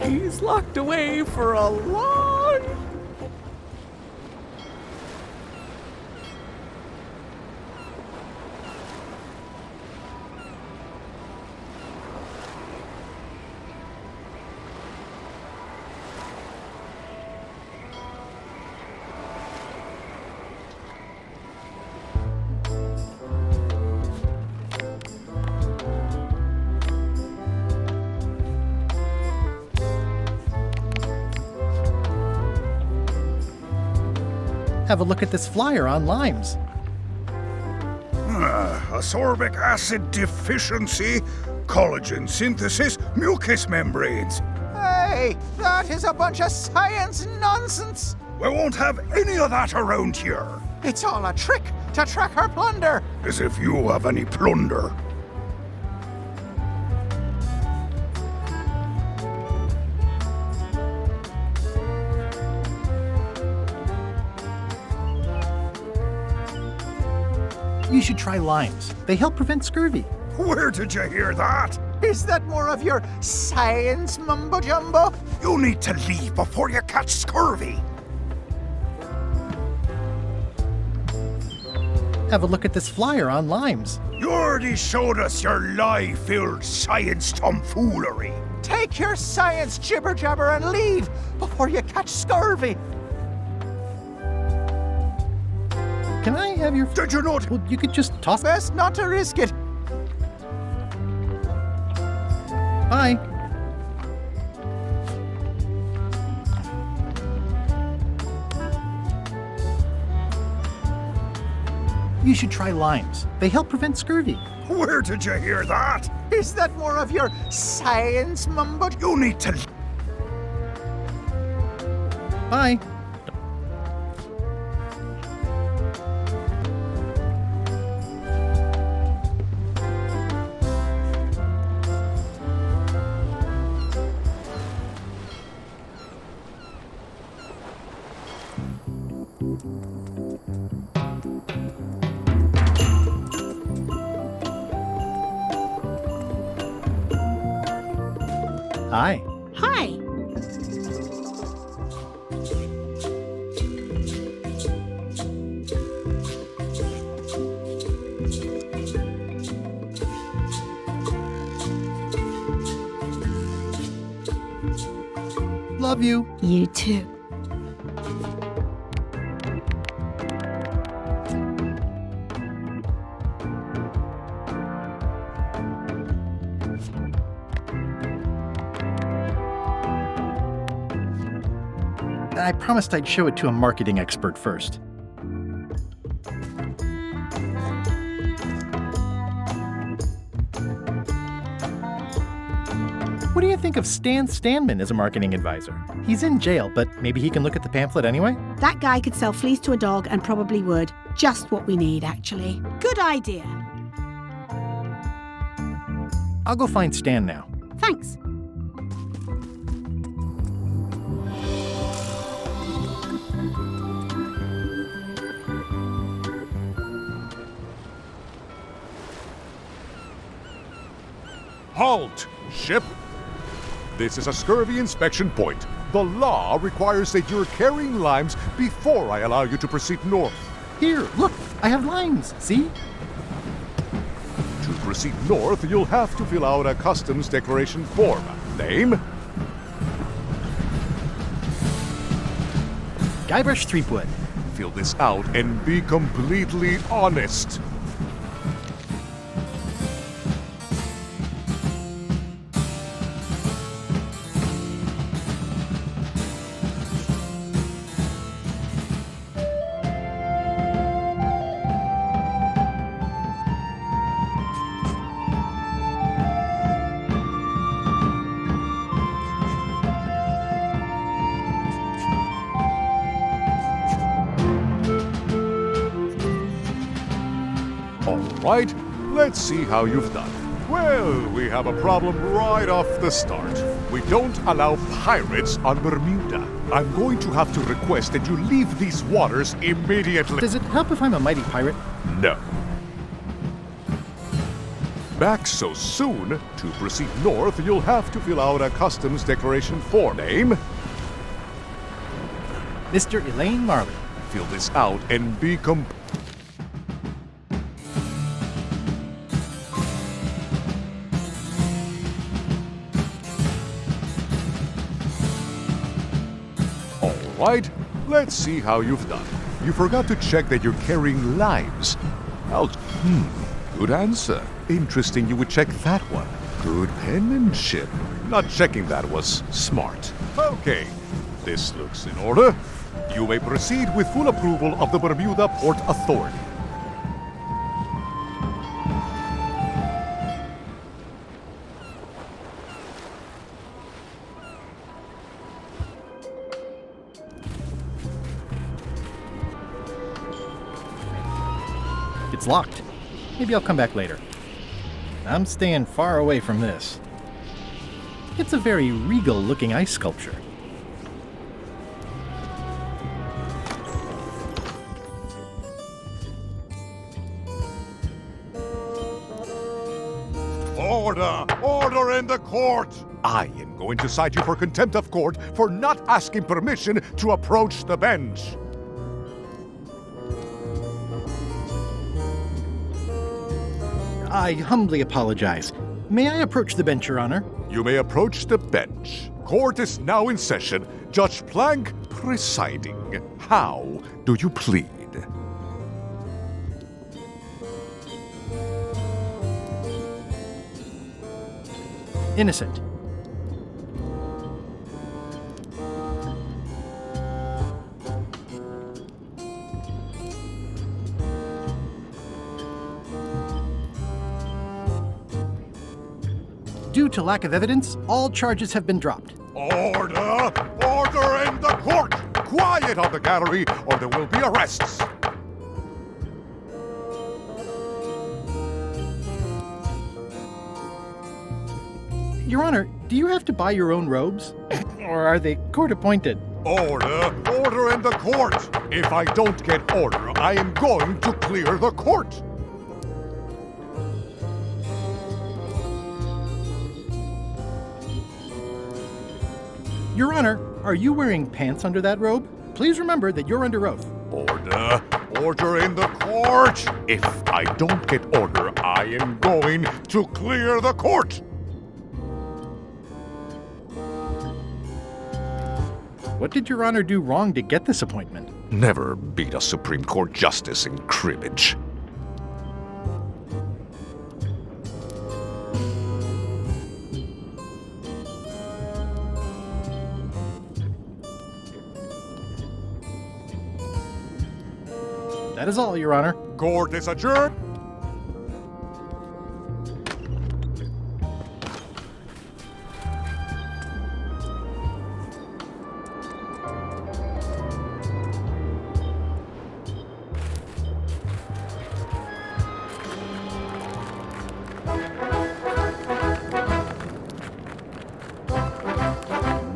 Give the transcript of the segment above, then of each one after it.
He's locked away for a long... Have a look at this flyer on limes. Ascorbic acid deficiency, collagen synthesis, mucous membranes. Hey, that is a bunch of science nonsense. We won't have any of that around here. It's all a trick to track our plunder. As if you have any plunder. You should try limes. They help prevent scurvy. Where did you hear that? Is that more of your science mumbo-jumbo? You need to leave before you catch scurvy. Have a look at this flyer on limes. You already showed us your lie-filled science tomfoolery. Take your science jibber-jabber and leave before you catch scurvy. Can I have your... Did you not? Well, you could just toss... Best not to risk it. Bye. You should try limes. They help prevent scurvy. Where did you hear that? Is that more of your science mumbo? You need to... Bye. Hi. Hi. Love you. You too. I promised I'd show it to a marketing expert first. What do you think of Stan Stanman as a marketing advisor? He's in jail, but maybe he can look at the pamphlet anyway? That guy could sell fleece to a dog and probably would. Just what we need, actually. Good idea. I'll go find Stan now. Thanks. Halt! Ship! This is a scurvy inspection point. The law requires that you're carrying limes before I allow you to proceed north. Here, look, I have limes, see? To proceed north, you'll have to fill out a customs declaration form. Name? Guybrush Threepwood. Fill this out and be completely honest. All right, let's see how you've done. Well, we have a problem right off the start. We don't allow pirates on Bermuda. I'm going to have to request that you leave these waters immediately. Does it help if I'm a mighty pirate? No. Back so soon? To proceed north, you'll have to fill out a customs declaration form. Name? Mr. Elaine Marley. Fill this out and be Alright, let's see how you've done. You forgot to check that you're carrying lives. Good answer. Interesting you would check that one. Good penmanship. Not checking that was smart. Okay, this looks in order. You may proceed with full approval of the Bermuda Port Authority. It's locked. Maybe I'll come back later. I'm staying far away from this. It's a very regal-looking ice sculpture. Order! Order in the court! I am going to cite you for contempt of court for not asking permission to approach the bench. I humbly apologize. May I approach the bench, Your Honor? You may approach the bench. Court is now in session. Judge Plank presiding. How do you plead? Innocent. Due to lack of evidence, all charges have been dropped. Order! Order in the court! Quiet on the gallery, or there will be arrests! Your Honor, do you have to buy your own robes? Or are they court-appointed? Order! Order in the court! If I don't get order, I am going to clear the court! Your Honor, are you wearing pants under that robe? Please remember that you're under oath. Order! Order in the court! If I don't get order, I am going to clear the court! What did Your Honor do wrong to get this appointment? Never beat a Supreme Court justice in cribbage. That is all, Your Honor. Court is adjourned.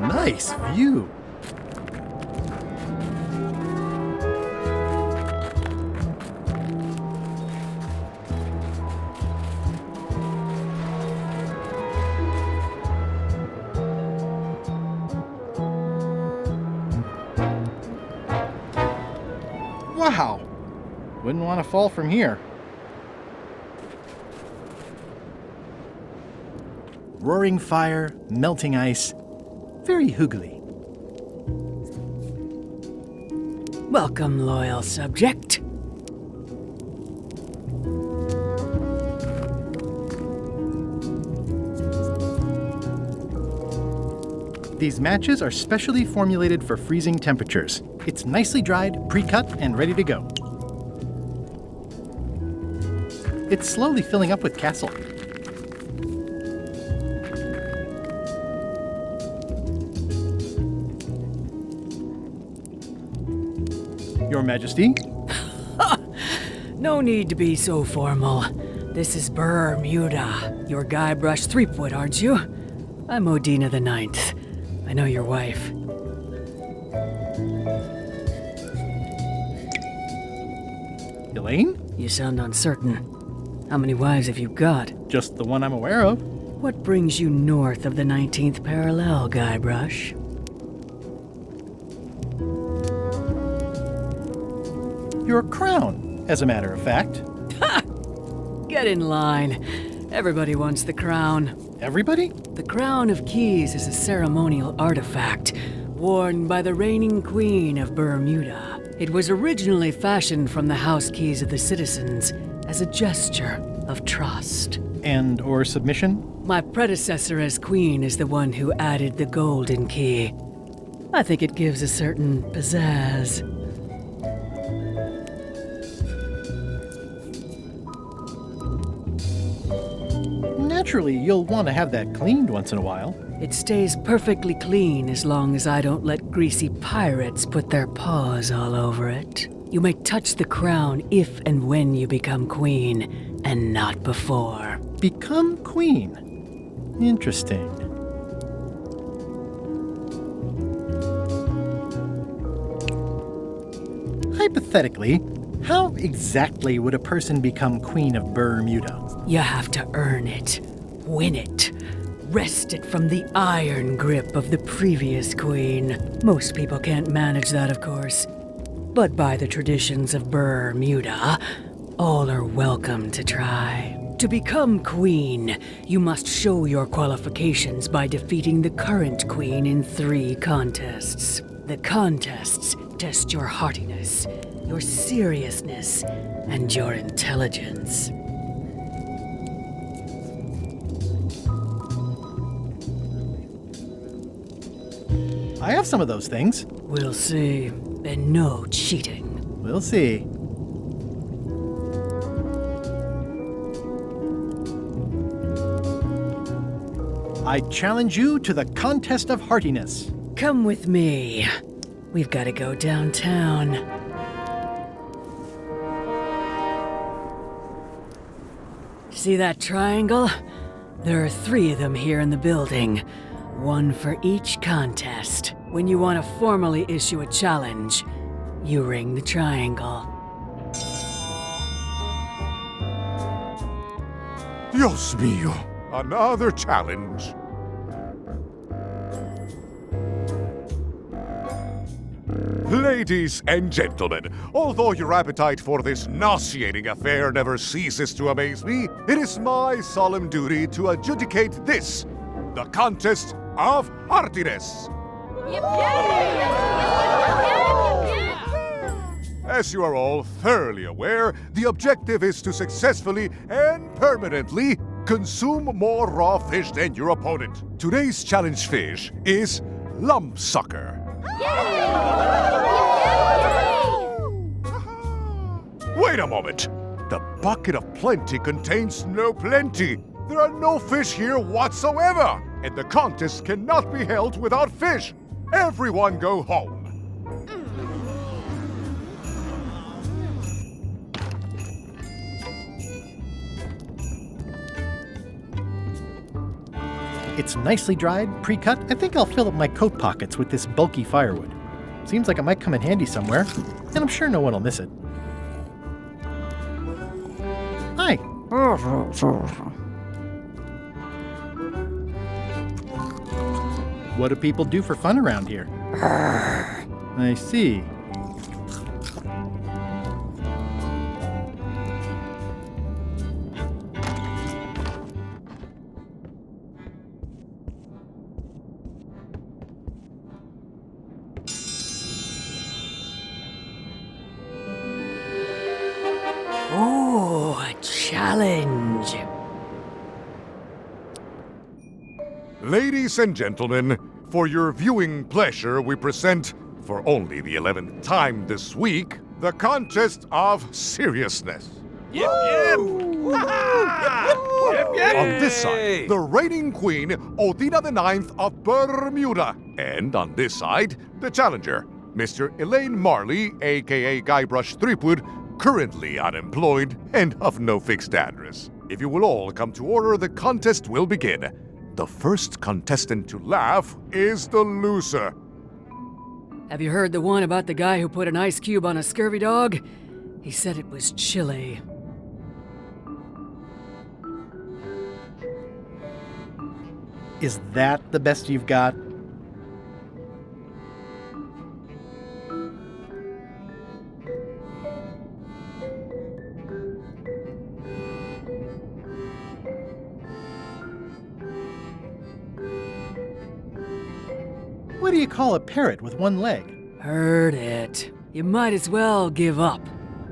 Nice view. Wow! Wouldn't want to fall from here. Roaring fire, melting ice. Very hoogly. Welcome, loyal subject. These matches are specially formulated for freezing temperatures. It's nicely dried, pre-cut, and ready to go. It's slowly filling up with castle. Your Majesty? No need to be so formal. This is Bermuda. Your Guybrush Threepwood, aren't you? I'm Odina the Ninth. I know your wife. Elaine? You sound uncertain. How many wives have you got? Just the one I'm aware of. What brings you north of the 19th parallel, Guybrush? Your crown, as a matter of fact. Get in line. Everybody wants the crown. Everybody? The Crown of Keys is a ceremonial artifact worn by the reigning queen of Bermuda. It was originally fashioned from the house keys of the citizens as a gesture of trust. And or submission? My predecessor as queen is the one who added the golden key. I think it gives a certain pizzazz. Naturally, you'll want to have that cleaned once in a while. It stays perfectly clean as long as I don't let greasy pirates put their paws all over it. You may touch the crown if and when you become queen, and not before. Become queen. Interesting. Hypothetically, how exactly would a person become queen of Bermuda? You have to earn it, win it, wrest it from the iron grip of the previous queen. Most people can't manage that, of course. But by the traditions of Bermuda, all are welcome to try. To become queen, you must show your qualifications by defeating the current queen in 3 contests. The contests test your heartiness, your seriousness, and your intelligence. I have some of those things. We'll see. And no cheating. We'll see. I challenge you to the contest of heartiness. Come with me. We've got to go downtown. See that triangle? There are 3 of them here in the building. 1 for each contest. When you want to formally issue a challenge, you ring the triangle. Dios mío, another challenge. Ladies and gentlemen, although your appetite for this nauseating affair never ceases to amaze me, it is my solemn duty to adjudicate this, the contest of heartiness. As you are all thoroughly aware, the objective is to successfully and permanently consume more raw fish than your opponent. Today's challenge fish is lumpsucker. Wait a moment. The bucket of plenty contains no plenty. There are no fish here whatsoever, and the contest cannot be held without fish. Everyone go home. It's nicely dried, pre-cut. I think I'll fill up my coat pockets with this bulky firewood. Seems like it might come in handy somewhere, and I'm sure no one will miss it. Hi. What do people do for fun around here? I see. Ooh, a challenge. Ladies and gentlemen, for your viewing pleasure, we present, for only the 11th time this week, the contest of seriousness. On this side, the reigning queen, Odina the Ninth of Bermuda. And on this side, the challenger, Mr. Elaine Marley, aka Guybrush Threepwood, currently unemployed and of no fixed address. If you will all come to order, the contest will begin. The first contestant to laugh is the loser. Have you heard the one about the guy who put an ice cube on a scurvy dog? He said it was chilly. Is that the best you've got? What do you call a parrot with one leg? Heard it. You might as well give up.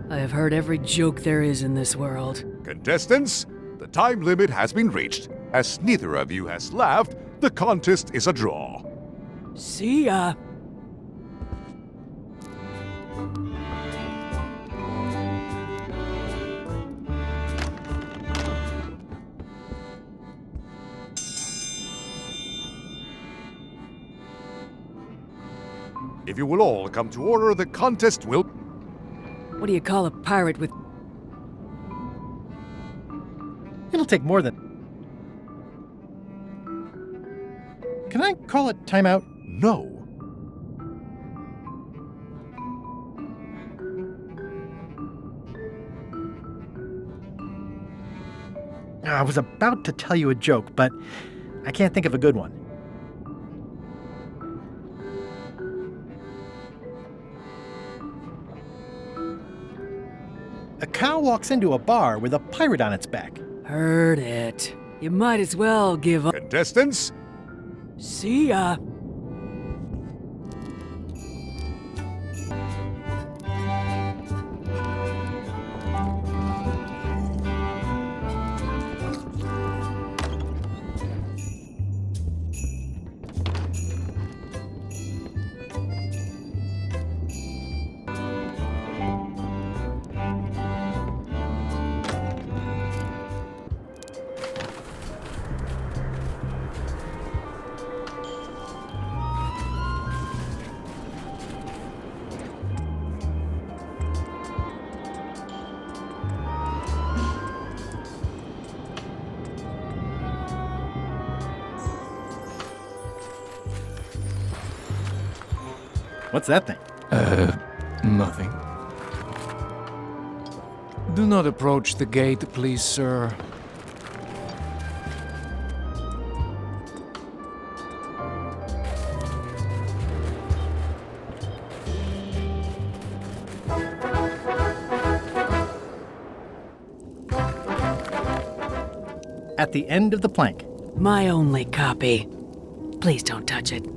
I have heard every joke there is in this world. Contestants, the time limit has been reached. As neither of you has laughed, the contest is a draw. See ya. If you will all come to order, the contest will... What do you call a pirate with... It'll take more than... Can I call it timeout? No. I was about to tell you a joke, but I can't think of a good one. A cow walks into a bar with a pirate on its back. Heard it. You might as well give up. Contestants, See ya. What's that thing? Nothing. Do not approach the gate, please, sir. At the end of the plank. My only copy. Please don't touch it.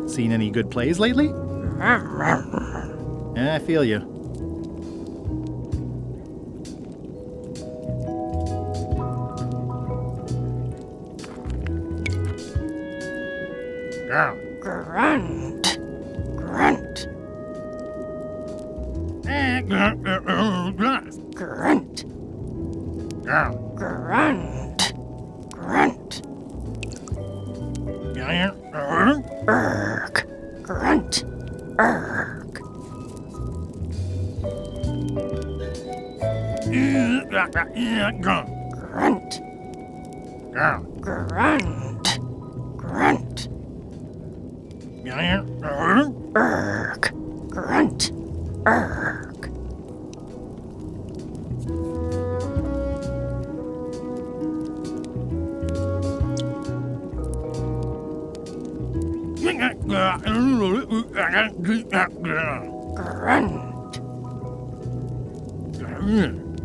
Seen any good plays lately? Yeah, I feel you. Grunt. Grunt. Grunt. Grunt. Grunt. Erg. Grunt. Erg. Grunt. Grunt. Grunt.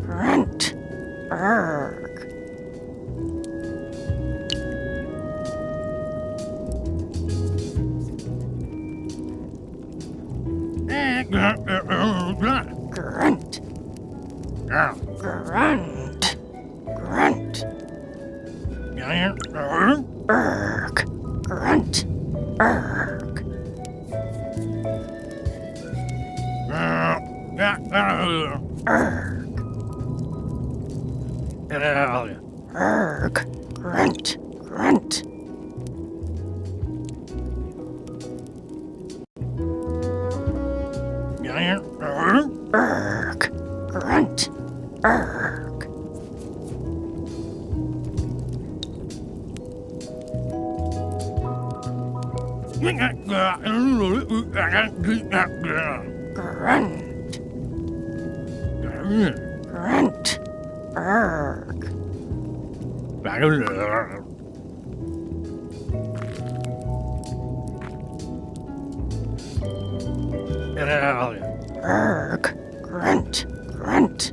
Erg. Grunt. Erg. Grunt. Grunt. Erg. Grunt. Grunt. Grunt. Erg. Grunt. Erg. Erg. Erg. Grunt. Grunt. Erg. Grunt. Erg. Grunt. Grunt. Grunt, grunt.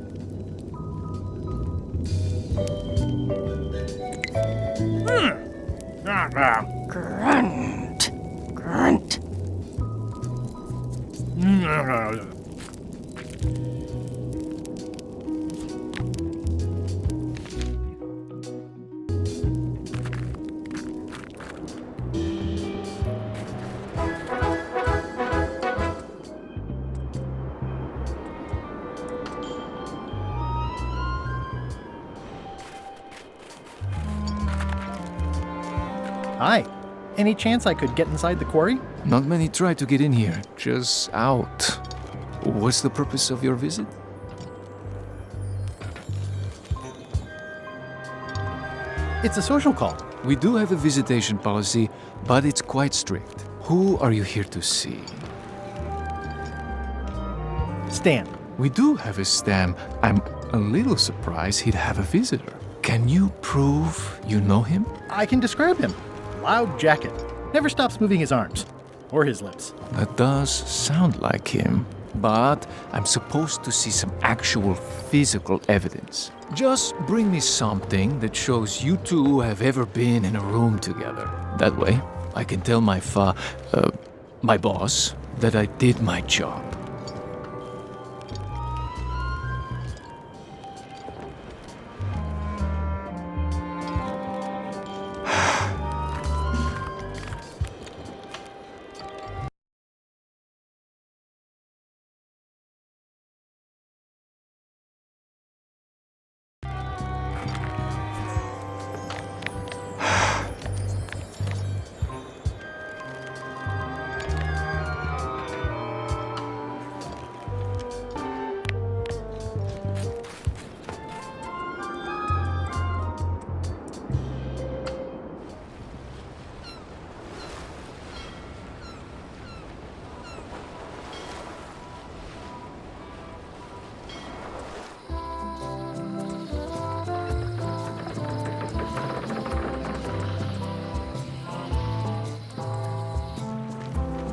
Grunt, grunt. Hi. Any chance I could get inside the quarry? Not many try to get in here, just out. What's the purpose of your visit? It's a social call. We do have a visitation policy, but it's quite strict. Who are you here to see? Stan. We do have a Stan. I'm a little surprised he'd have a visitor. Can you prove you know him? I can describe him. Loud jacket. Never stops moving his arms. Or his lips. That does sound like him. But I'm supposed to see some actual physical evidence. Just bring me something that shows you two have ever been in a room together. That way, I can tell my boss that I did my job.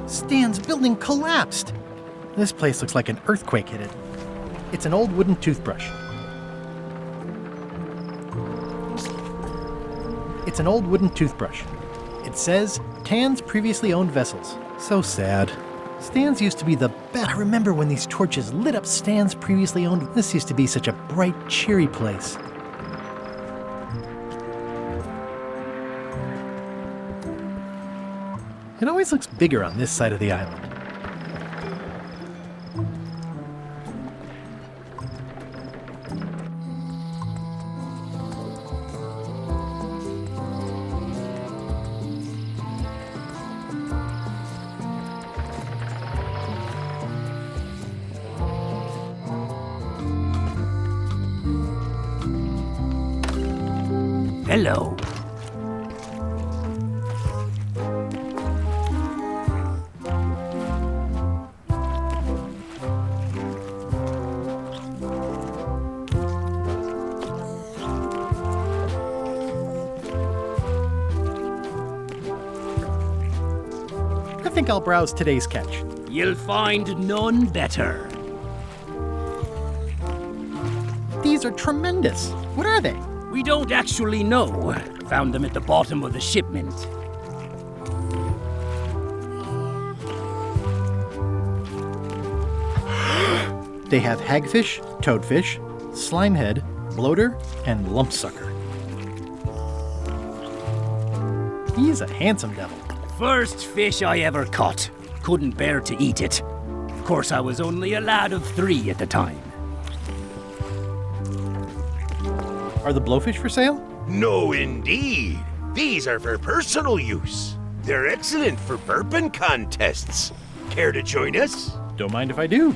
Stan's building collapsed. This place looks like an earthquake hit it. It's an old wooden toothbrush. It's an old wooden toothbrush. It says, Tan's previously owned vessels. So sad. Stan's used to be the best. I remember when these torches lit up Stan's previously owned. This used to be such a bright, cheery place. It always looks bigger on this side of the island. Hello. I think I'll browse today's catch. You'll find none better. These are tremendous. What are they? We don't actually know. Found them at the bottom of the shipment. They have hagfish, toadfish, slimehead, bloater, and lumpsucker. He's a handsome devil. First fish I ever caught. Couldn't bear to eat it. Of course, I was only a lad of 3 at the time. Are the blowfish for sale? No, indeed. These are for personal use. They're excellent for burping contests. Care to join us? Don't mind if I do.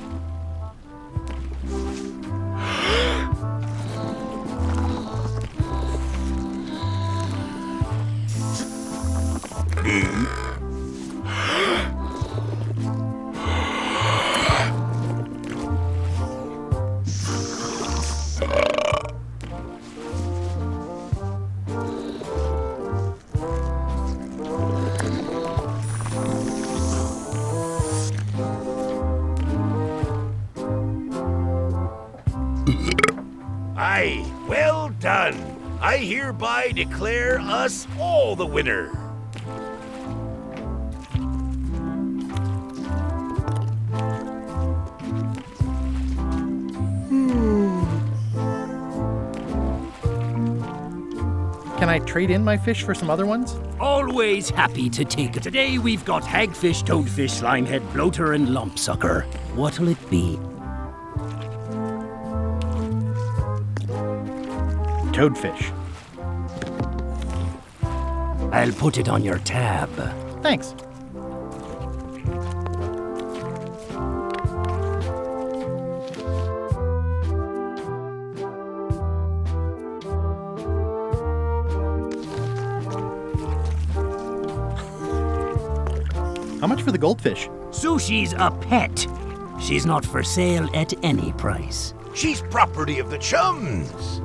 Aye, well done. I hereby declare us all the winner. Can I trade in my fish for some other ones? Always happy to take it. Today we've got hagfish, toadfish, limehead, bloater, and lumpsucker. What'll it be? Toadfish. I'll put it on your tab. Thanks. How much for the goldfish? Sushi's a pet. She's not for sale at any price. She's property of the chums.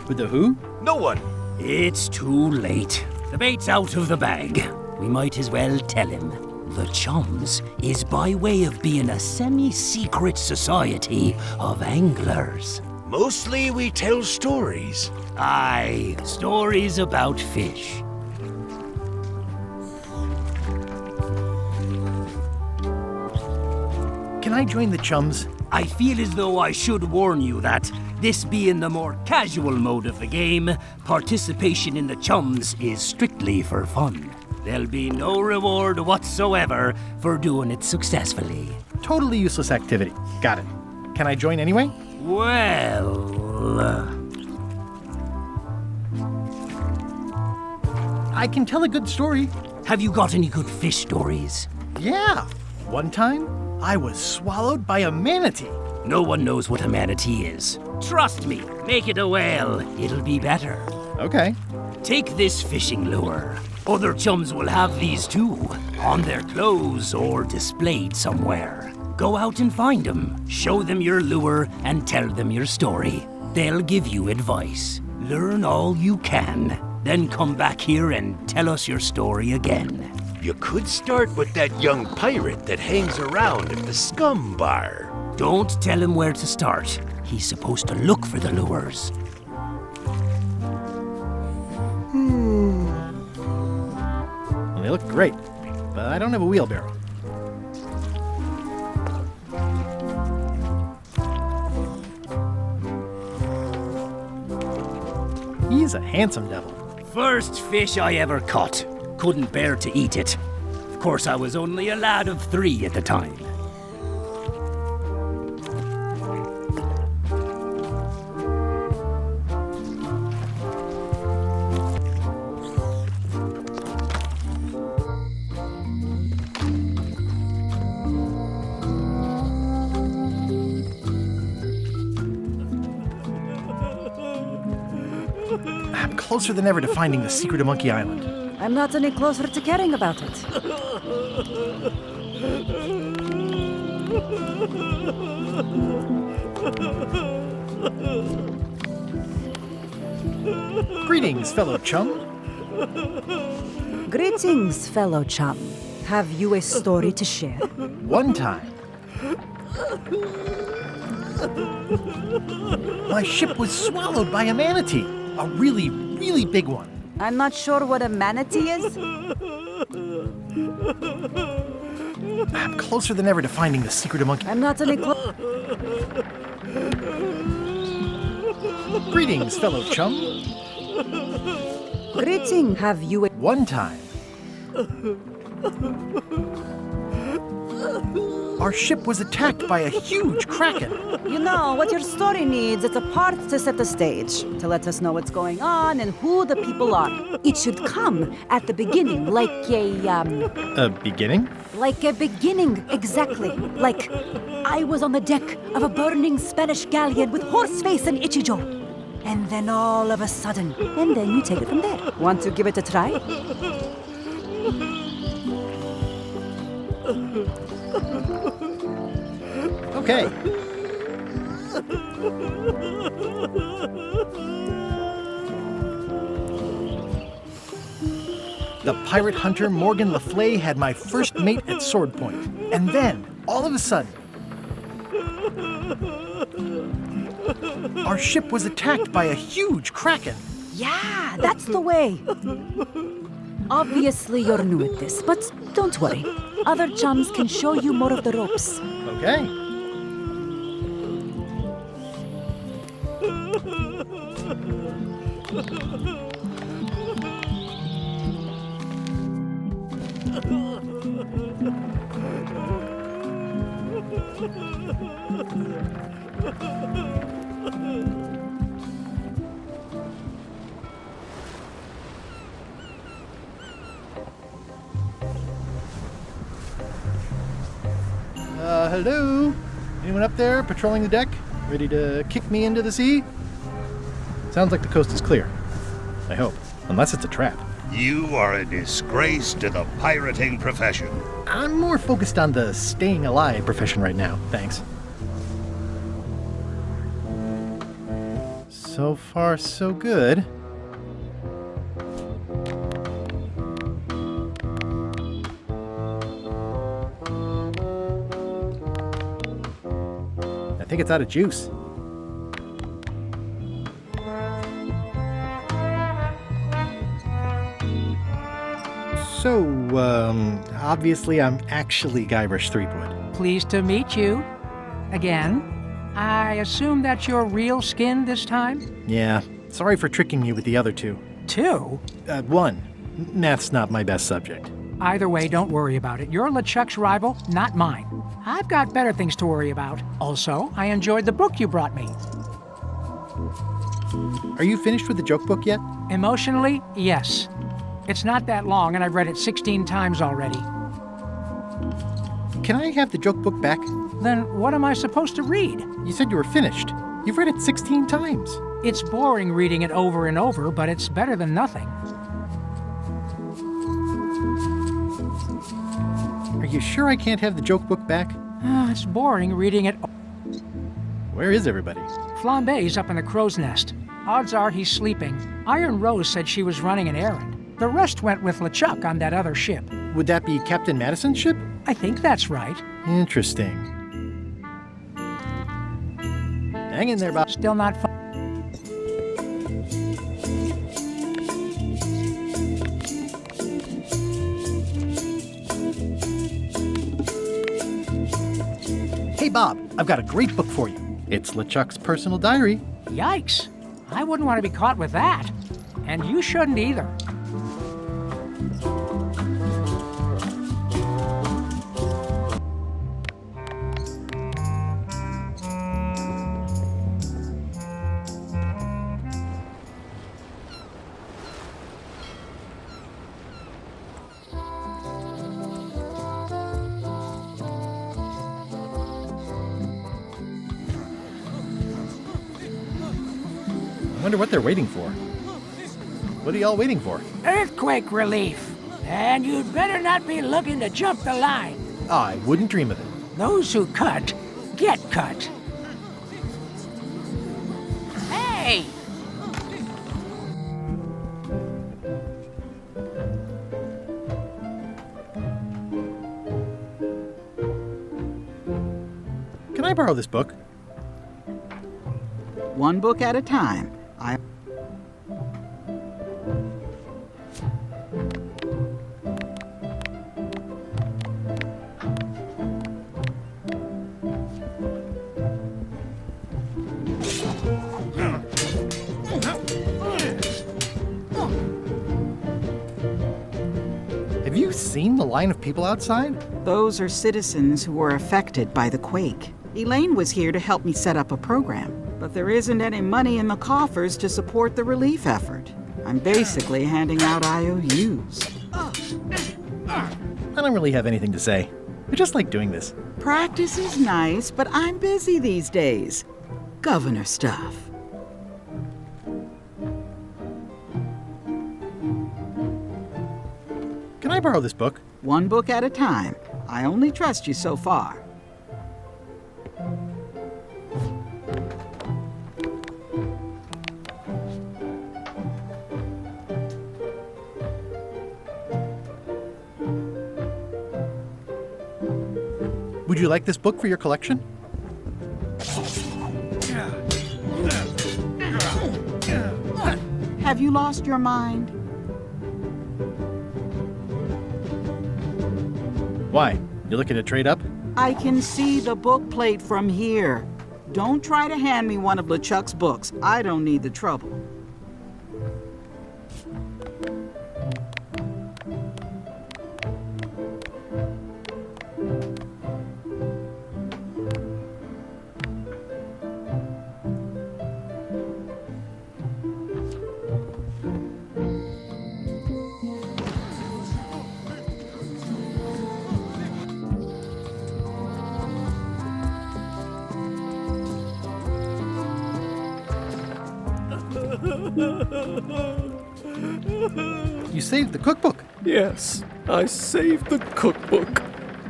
With the who? No one. It's too late. The bait's out of the bag. We might as well tell him. The Chums is by way of being a semi-secret society of anglers. Mostly we tell stories. Aye, stories about fish. Can I join the chums? I feel as though I should warn you that, this being the more casual mode of the game, participation in the Chums is strictly for fun. There'll be no reward whatsoever for doing it successfully. Totally useless activity. Got it. Can I join anyway? Well... I can tell a good story. have you got any good fish stories? Yeah. One time, I was swallowed by a manatee. No one knows what a manatee is. Trust me, make it a whale. It'll be better. Okay. Take this fishing lure. Other chums will have these too, on their clothes or displayed somewhere. Go out and find them, show them your lure, and tell them your story. They'll give you advice. Learn all you can, then come back here and tell us your story again. You could start with that young pirate that hangs around at the scum bar. Don't tell him where to start. He's supposed to look for the lures. Well, they look great, but I don't have a wheelbarrow. He's a handsome devil. First fish I ever caught. Couldn't bear to eat it. Of course, I was only a lad of 3 at the time. I'm closer than ever to finding the secret of Monkey Island. I'm not any closer to caring about it. Greetings, fellow chum. Greetings, fellow chum. Have you a story to share? One time, my ship was swallowed by a manatee. A really, really big one. I'm not sure what a manatee is. I'm closer than ever to finding the secret of Monkey. I'm not any Greetings, fellow chum. Greeting. Have you a One time, our ship was attacked by a huge kraken. You know, what your story needs is a part to set the stage, to let us know what's going on and who the people are. It should come at the beginning, like A beginning? like a beginning, exactly. Like, I was on the deck of a burning Spanish galleon with Horseface and Ichijo. And then all of a sudden, and then you take it from there. Want to give it a try? Okay. The pirate hunter Morgan Le Fay had my first mate at sword point. And then, all of a sudden, Our ship was attacked by a huge kraken. Yeah, that's the way. Obviously, you're new at this, but don't worry. Other chums can show you more of the ropes. Okay. Hello? Anyone up there patrolling the deck? Ready to kick me into the sea? Sounds like the coast is clear. I hope. Unless it's a trap. You are a disgrace to the pirating profession. I'm more focused on the staying alive profession right now, thanks. So far, so good. I think it's out of juice. So, obviously I'm actually Guybrush Threepwood. Pleased to meet you. Again. I assume that's your real skin this time? Yeah, sorry for tricking you with the other two. Two? One. Math's not my best subject. Either way, don't worry about it. You're LeChuck's rival, not mine. I've got better things to worry about. Also, I enjoyed the book you brought me. Are you finished with the joke book yet? Emotionally, yes. It's not that long, and I've read it 16 times already. Can I have the joke book back? Then what am I supposed to read? You said you were finished. You've read it 16 times. It's boring reading it over and over, but it's better than nothing. Are you sure I can't have the joke book back? It's boring reading it. Where is everybody? Flambe's up in the crow's nest. Odds are he's sleeping. Iron Rose said she was running an errand. The rest went with LeChuck on that other ship. Would that be Captain Madison's ship? I think that's right. Interesting. Hang in there, Bob. Still not fun. Hey, Bob, I've got a great book for you. It's LeChuck's personal diary. Yikes. I wouldn't want to be caught with that. And you shouldn't either. I wonder what they're waiting for. What are y'all waiting for? Earthquake relief. And you'd better not be looking to jump the line. I wouldn't dream of it. Those who cut, get cut. Hey! Can I borrow this book? One book at a time. Have you seen the line of people outside? Those are citizens who were affected by the quake. Elaine was here to help me set up a program, but there isn't any money in the coffers to support the relief effort. I'm basically handing out IOUs. I don't really have anything to say. I just like doing this. Practice is nice, but I'm busy these days. Governor stuff. Can I borrow this book? One book at a time. I only trust you so far. Would you like this book for your collection? Have you lost your mind? Why? You looking to trade up? I can see the book plate from here. Don't try to hand me one of LeChuck's books. I don't need the trouble. You saved the cookbook. Yes, I saved the cookbook.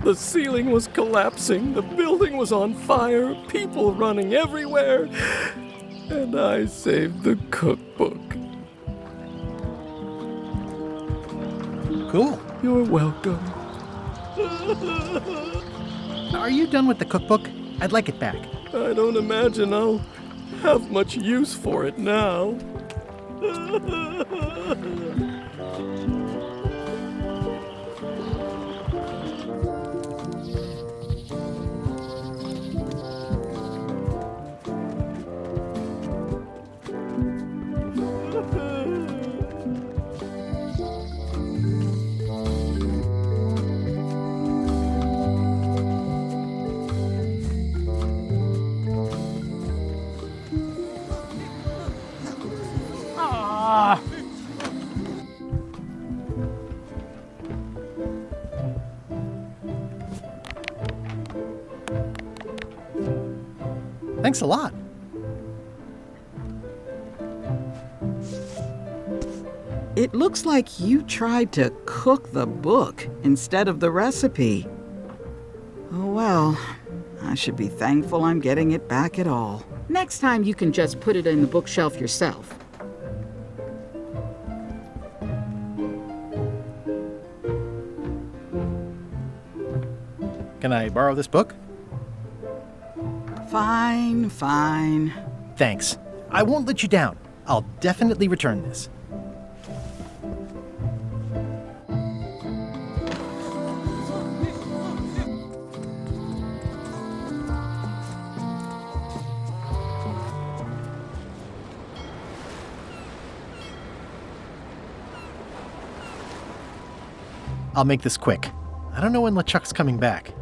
The ceiling was collapsing, the building was on fire, people running everywhere, and I saved the cookbook. Cool. You're welcome. Are you done with the cookbook? I'd like it back. I don't imagine I'll have much use for it now. Thanks a lot. It looks like you tried to cook the book instead of the recipe. Oh well, I should be thankful I'm getting it back at all. Next time you can just put it in the bookshelf yourself. Can I borrow this book? Fine, fine. Thanks. I won't let you down. I'll definitely return this. I'll make this quick. I don't know when LeChuck's coming back.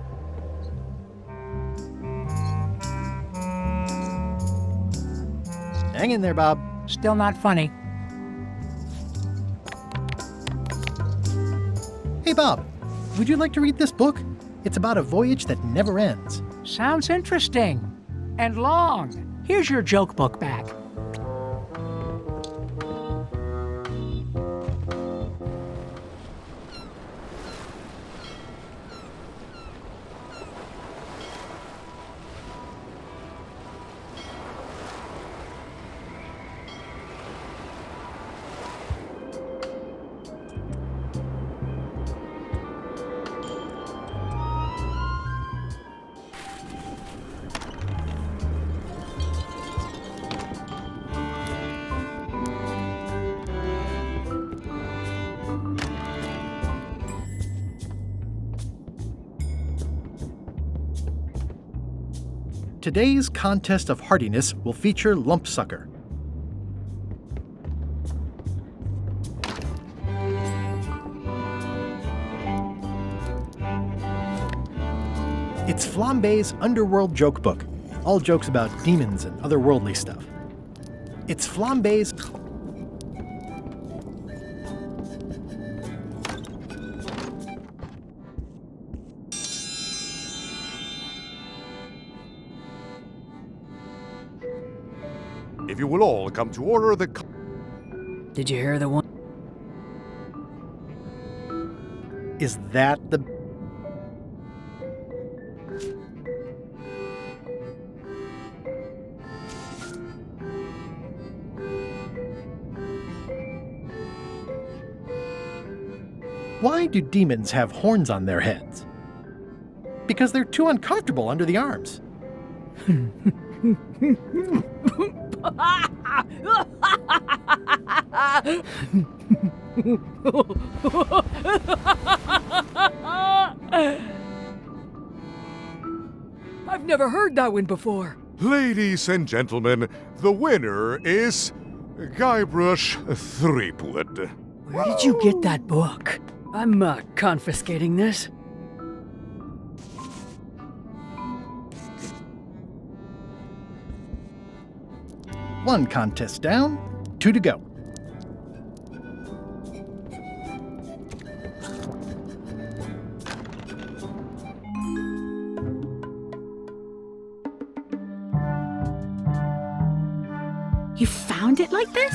Hang in there, Bob. Still not funny. Hey, Bob. Would you like to read this book? It's about a voyage that never ends. Sounds interesting. And long. Here's your joke book back. Today's contest of hardiness will feature Lumpsucker. It's Flambe's underworld joke book. All jokes about demons and otherworldly stuff. It's Flambe's... If you will all come to order, the... Did you hear the one? Is that the... Why do demons have horns on their heads? Because they're too uncomfortable under the arms. I've never heard that one before. Ladies and gentlemen, the winner is Guybrush Threepwood. Where did you get that book? I'm confiscating this. One contest down, 2 to go. You found it like this?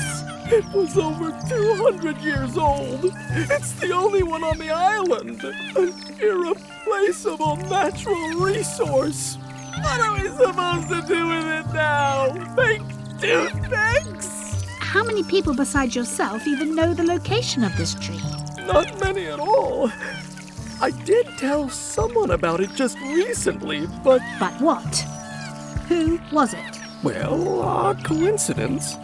It was over 200 years old. It's the only one on the island. An irreplaceable natural resource. What are we supposed to do with it now? Make toothpicks? How many people besides yourself even know the location of this tree? Not many at all. I did tell someone about it just recently, but... But what? Who was it? Well, a coincidence.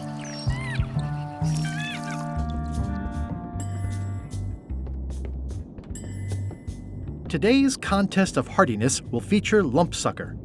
Today's contest of hardiness will feature Lumpsucker.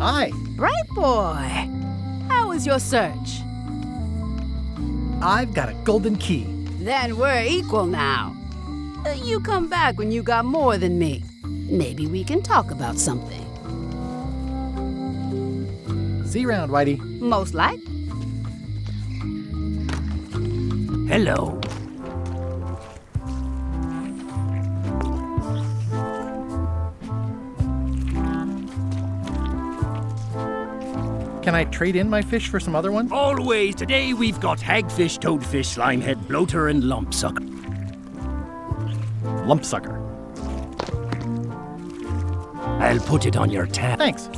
Hi. Bright boy. How was your search? I've got a golden key. Then we're equal now. You come back when you got more than me. Maybe we can talk about something. See you around, Whitey. Most like. Hello. Can I trade in my fish for some other ones? Always. Today we've got hagfish, toadfish, slimehead, bloater, and lumpsucker. Lumpsucker. I'll put it on your tab. Thanks.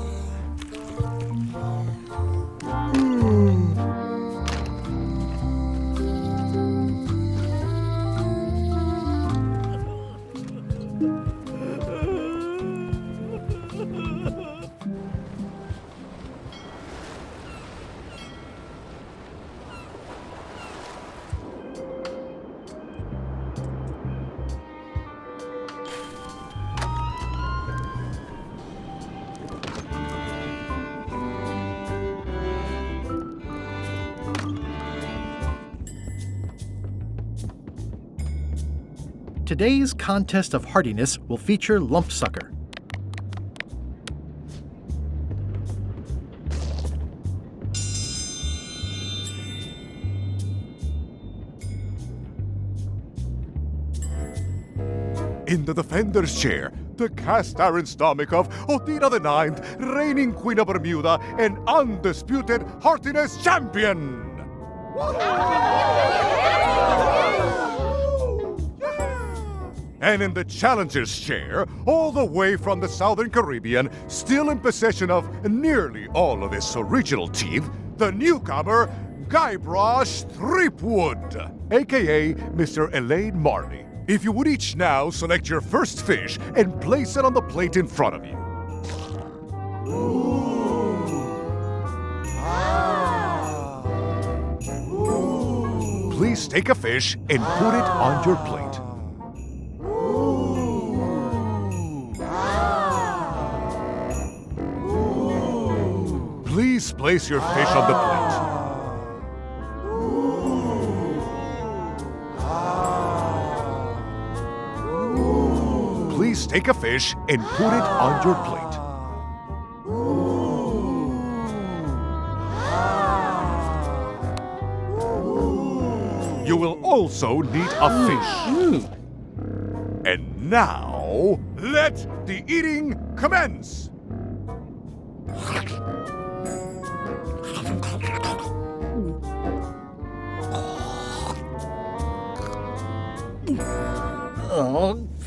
Today's contest of hardiness will feature Lumpsucker. In the defender's chair, the cast iron stomach of Othina the Ninth, reigning Queen of Bermuda and undisputed hardiness champion! And in the challenger's chair, all the way from the Southern Caribbean, still in possession of nearly all of his original teeth, the newcomer, Guybrush Threepwood, aka Mr. Elaine Marley. If you would each now select your first fish and place it on the plate in front of you. Please take a fish and put it on your plate. Please place your fish on the plate. Please take a fish and put it on your plate. You will also need a fish. And now, let the eating commence!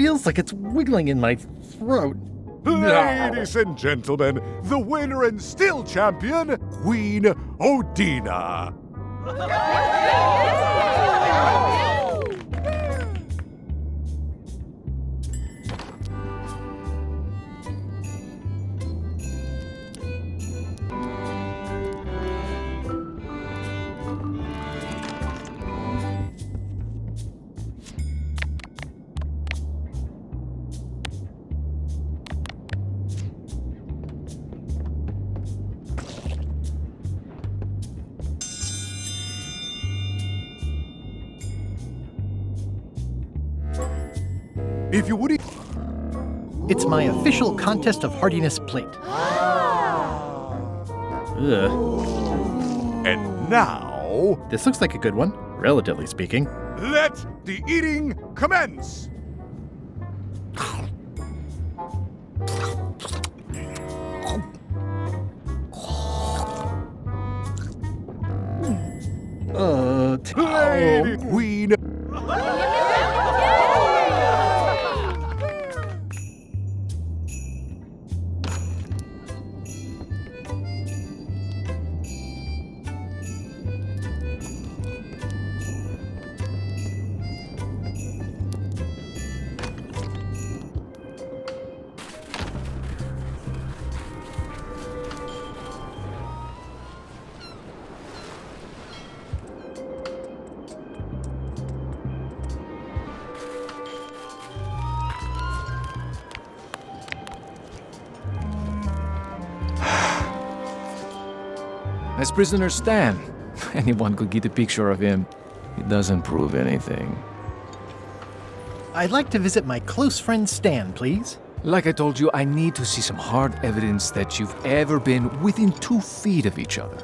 feels like it's wiggling in my throat. Ladies and gentlemen, the winner and still champion, Queen Odina. If you would... It's my official contest of hardiness plate. Ugh. And now... This looks like a good one, relatively speaking. Let the eating commence! Lady Queen... As prisoner Stan, anyone could get a picture of him. It doesn't prove anything. I'd like to visit my close friend Stan, please. Like I told you, I need to see some hard evidence that you've ever been within 2 feet of each other.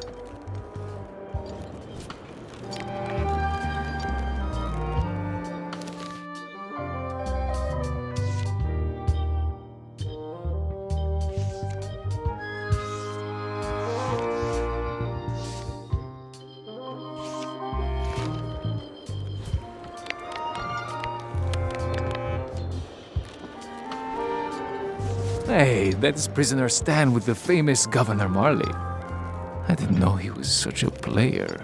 Hey, that's prisoner Stan with the famous Governor Marley. I didn't know he was such a player.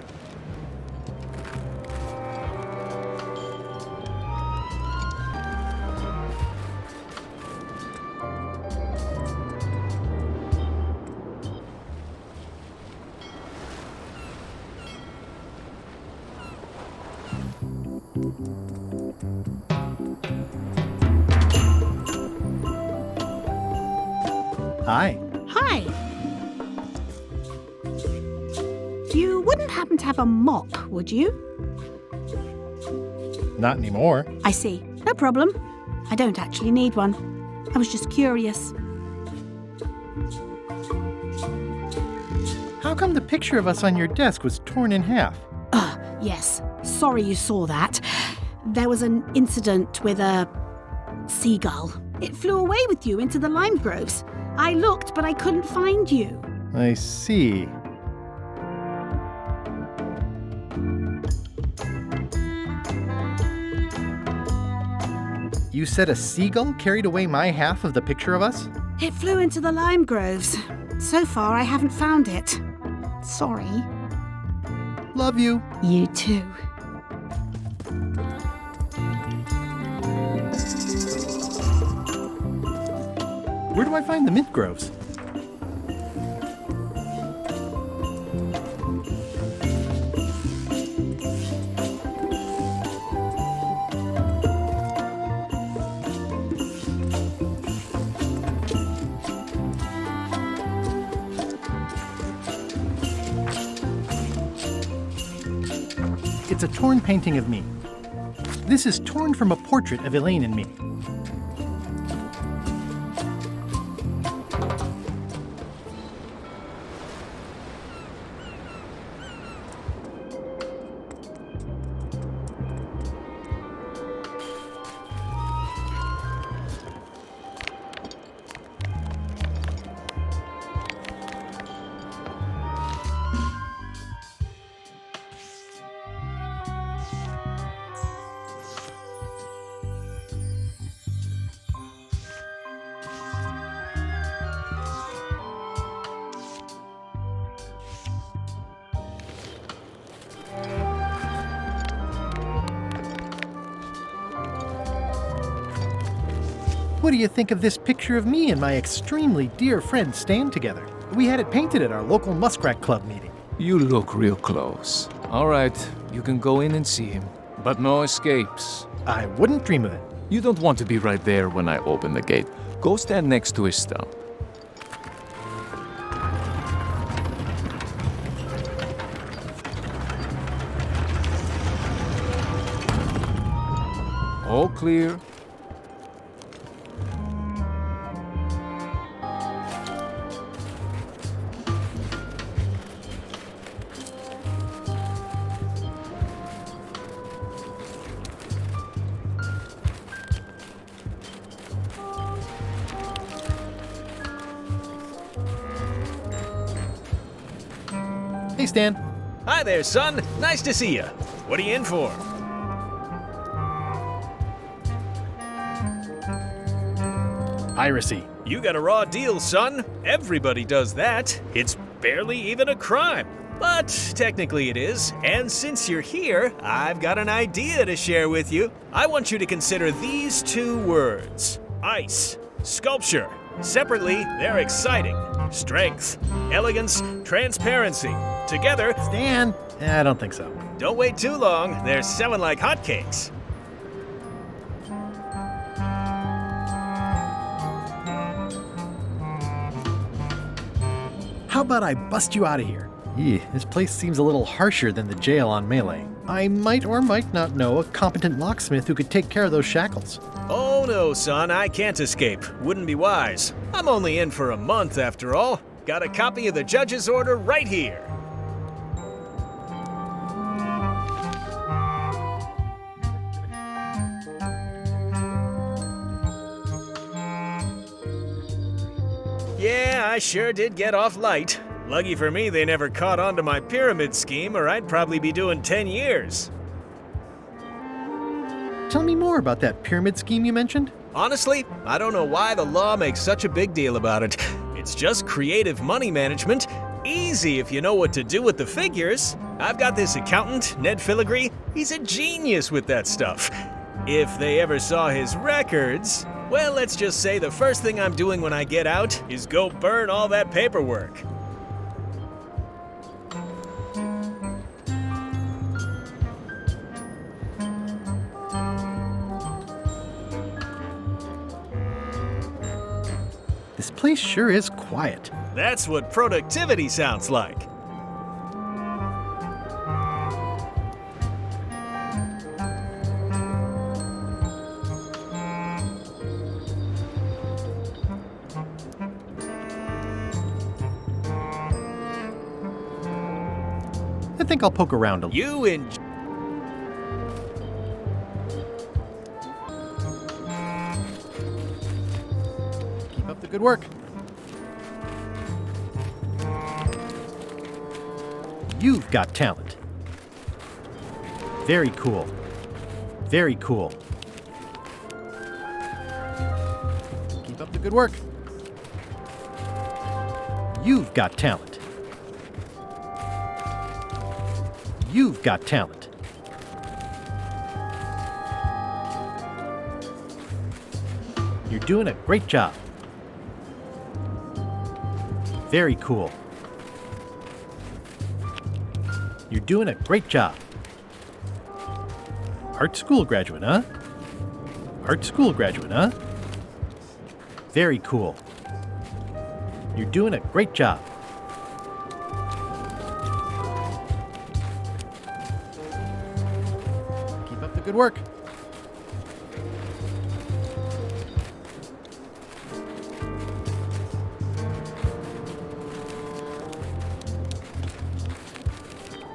Hi. Hi. You wouldn't happen to have a mop, would you? Not anymore. I see. No problem. I don't actually need one. I was just curious. How come the picture of us on your desk was torn in half? Yes. Sorry you saw that. There was an incident with a seagull. It flew away with you into the lime groves. I looked, but I couldn't find you. I see. You said a seagull carried away my half of the picture of us? It flew into the lime groves. So far, I haven't found it. Sorry. Love you. You too. Where do I find the mint groves? It's a torn painting of me. This is torn from a portrait of Elaine and me. What do you think of this picture of me and my extremely dear friend Stan together? We had it painted at our local Muskrat Club meeting. You look real close. All right, you can go in and see him. But no escapes. I wouldn't dream of it. You don't want to be right there when I open the gate. Go stand next to his stump. All clear. Hey, Stan. Hi there, son. Nice to see you. What are you in for? Piracy. You got a raw deal, son. Everybody does that. It's barely even a crime. But technically it is, and since you're here, I've got an idea to share with you. I want you to consider these 2 words. Ice, sculpture. Separately, they're exciting. Strength, elegance, transparency. Together, Stan! I don't think so. Don't wait too long. They're selling like hotcakes. How about I bust you out of here? This place seems a little harsher than the jail on Melee. I might or might not know a competent locksmith who could take care of those shackles. Oh no, son, I can't escape. Wouldn't be wise. I'm only in for a month after all. Got a copy of the judge's order right here. Yeah, I sure did get off light. Lucky for me, they never caught on to my pyramid scheme, or I'd probably be doing 10 years. Tell me more about that pyramid scheme you mentioned. Honestly, I don't know why the law makes such a big deal about it. It's just creative money management. Easy if you know what to do with the figures. I've got this accountant, Ned Filigree. He's a genius with that stuff. If they ever saw his records, well, let's just say the first thing I'm doing when I get out is go burn all that paperwork. This place sure is quiet. That's what productivity sounds like. I think I'll poke around a little. You enjoy. Keep up the good work. You've got talent. Very cool. Very cool. Keep up the good work. You've got talent. You've got talent. You're doing a great job. Very cool. You're doing a great job. Art school graduate, huh? Art school graduate, huh? Very cool. You're doing a great job. Keep up the good work.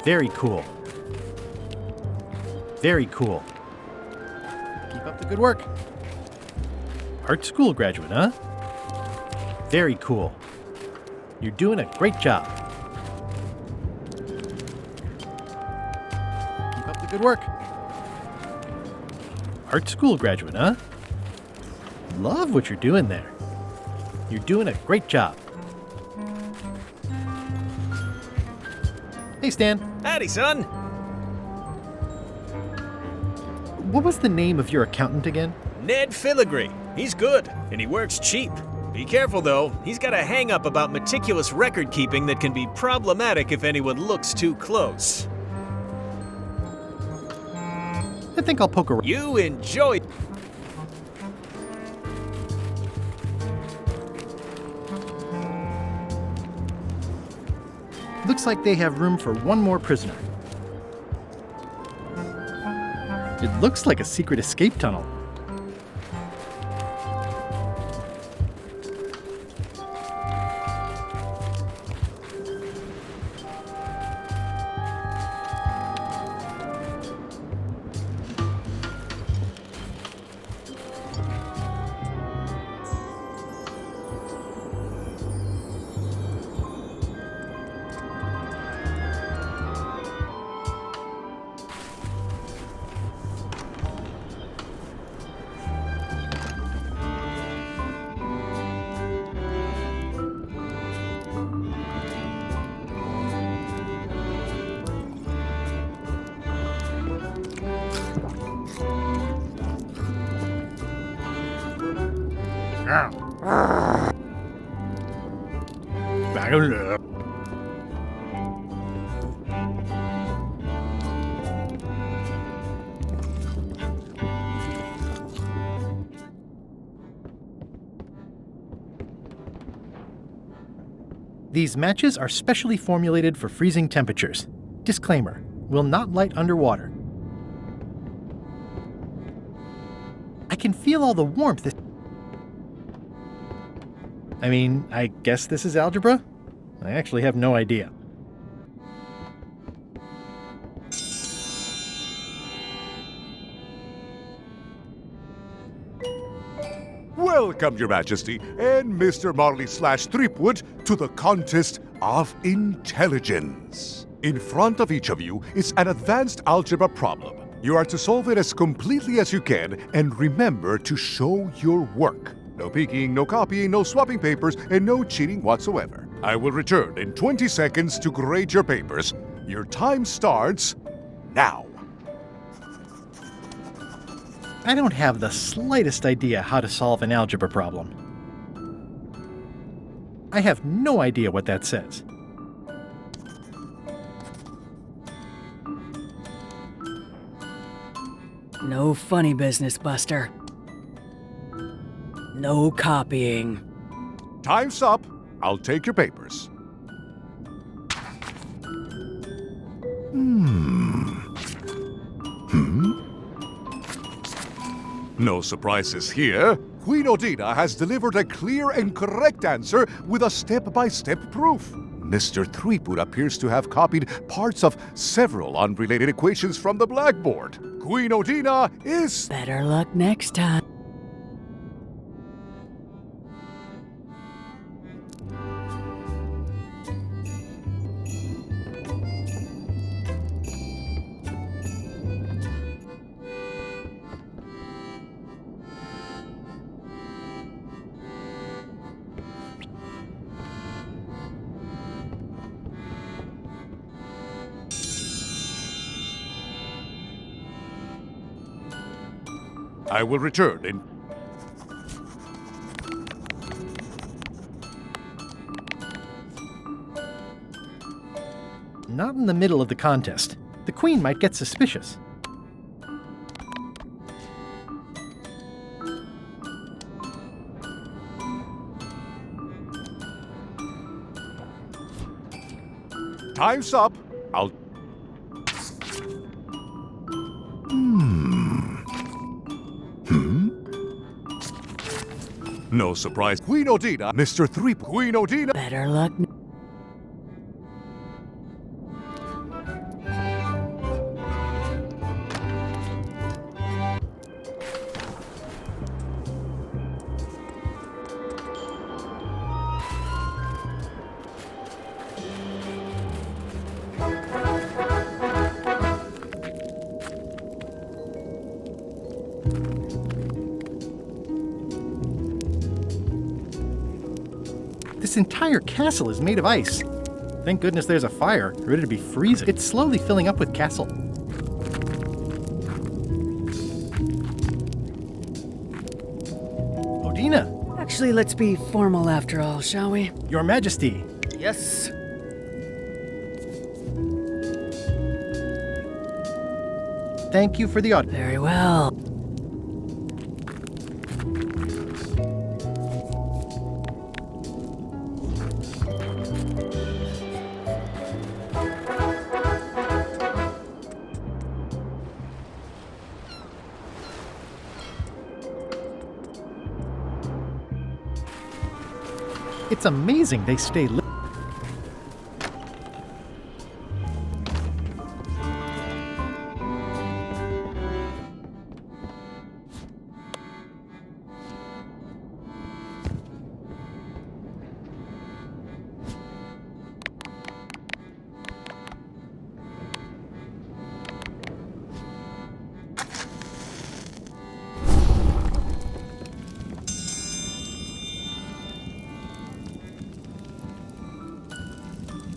Very cool. Very cool. Keep up the good work. Art school graduate, huh? Very cool. You're doing a great job. Keep up the good work. Art school graduate, huh? Love what you're doing there. You're doing a great job. Hey, Stan. Howdy, son. What was the name of your accountant again? Ned Filigree. He's good, and he works cheap. Be careful though, he's got a hang-up about meticulous record keeping that can be problematic if anyone looks too close. I think I'll poke around. You enjoy. Looks like they have room for one more prisoner. It looks like a secret escape tunnel. These matches are specially formulated for freezing temperatures. Disclaimer: will not light underwater. I can feel all the warmth. I mean, I guess this is algebra? I actually have no idea. Welcome, Your Majesty, and Mr. Marley/Threepwood to the Contest of Intelligence. In front of each of you is an advanced algebra problem. You are to solve it as completely as you can, and remember to show your work. No peeking, no copying, no swapping papers, and no cheating whatsoever. I will return in 20 seconds to grade your papers. Your time starts now. I don't have the slightest idea how to solve an algebra problem. I have no idea what that says. No funny business, Buster. No copying. Time's up. I'll take your papers. No surprises here. Queen Odina has delivered a clear and correct answer with a step-by-step proof. Mr. Threepwood appears to have copied parts of several unrelated equations from the blackboard. Queen Odina is... Better luck next time. I will return in... Not in the middle of the contest. The Queen might get suspicious. Time's up. I'll... No surprise. Queen Odina, Mr. Threepwood. Queen Odina. Better luck. This entire castle is made of ice. Thank goodness there's a fire, ready to be freezing. It's slowly filling up with castle. Actually, let's be formal after all, shall we? Your Majesty. Yes. Thank you for the audit. Very well. It's amazing they stay lit.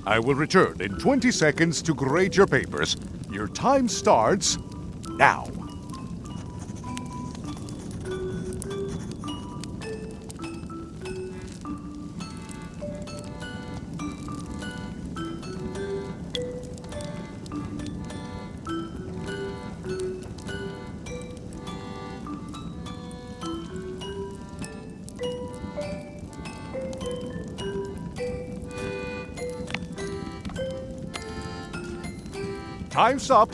I will return in 20 seconds to grade your papers. Your time starts now. Time's up.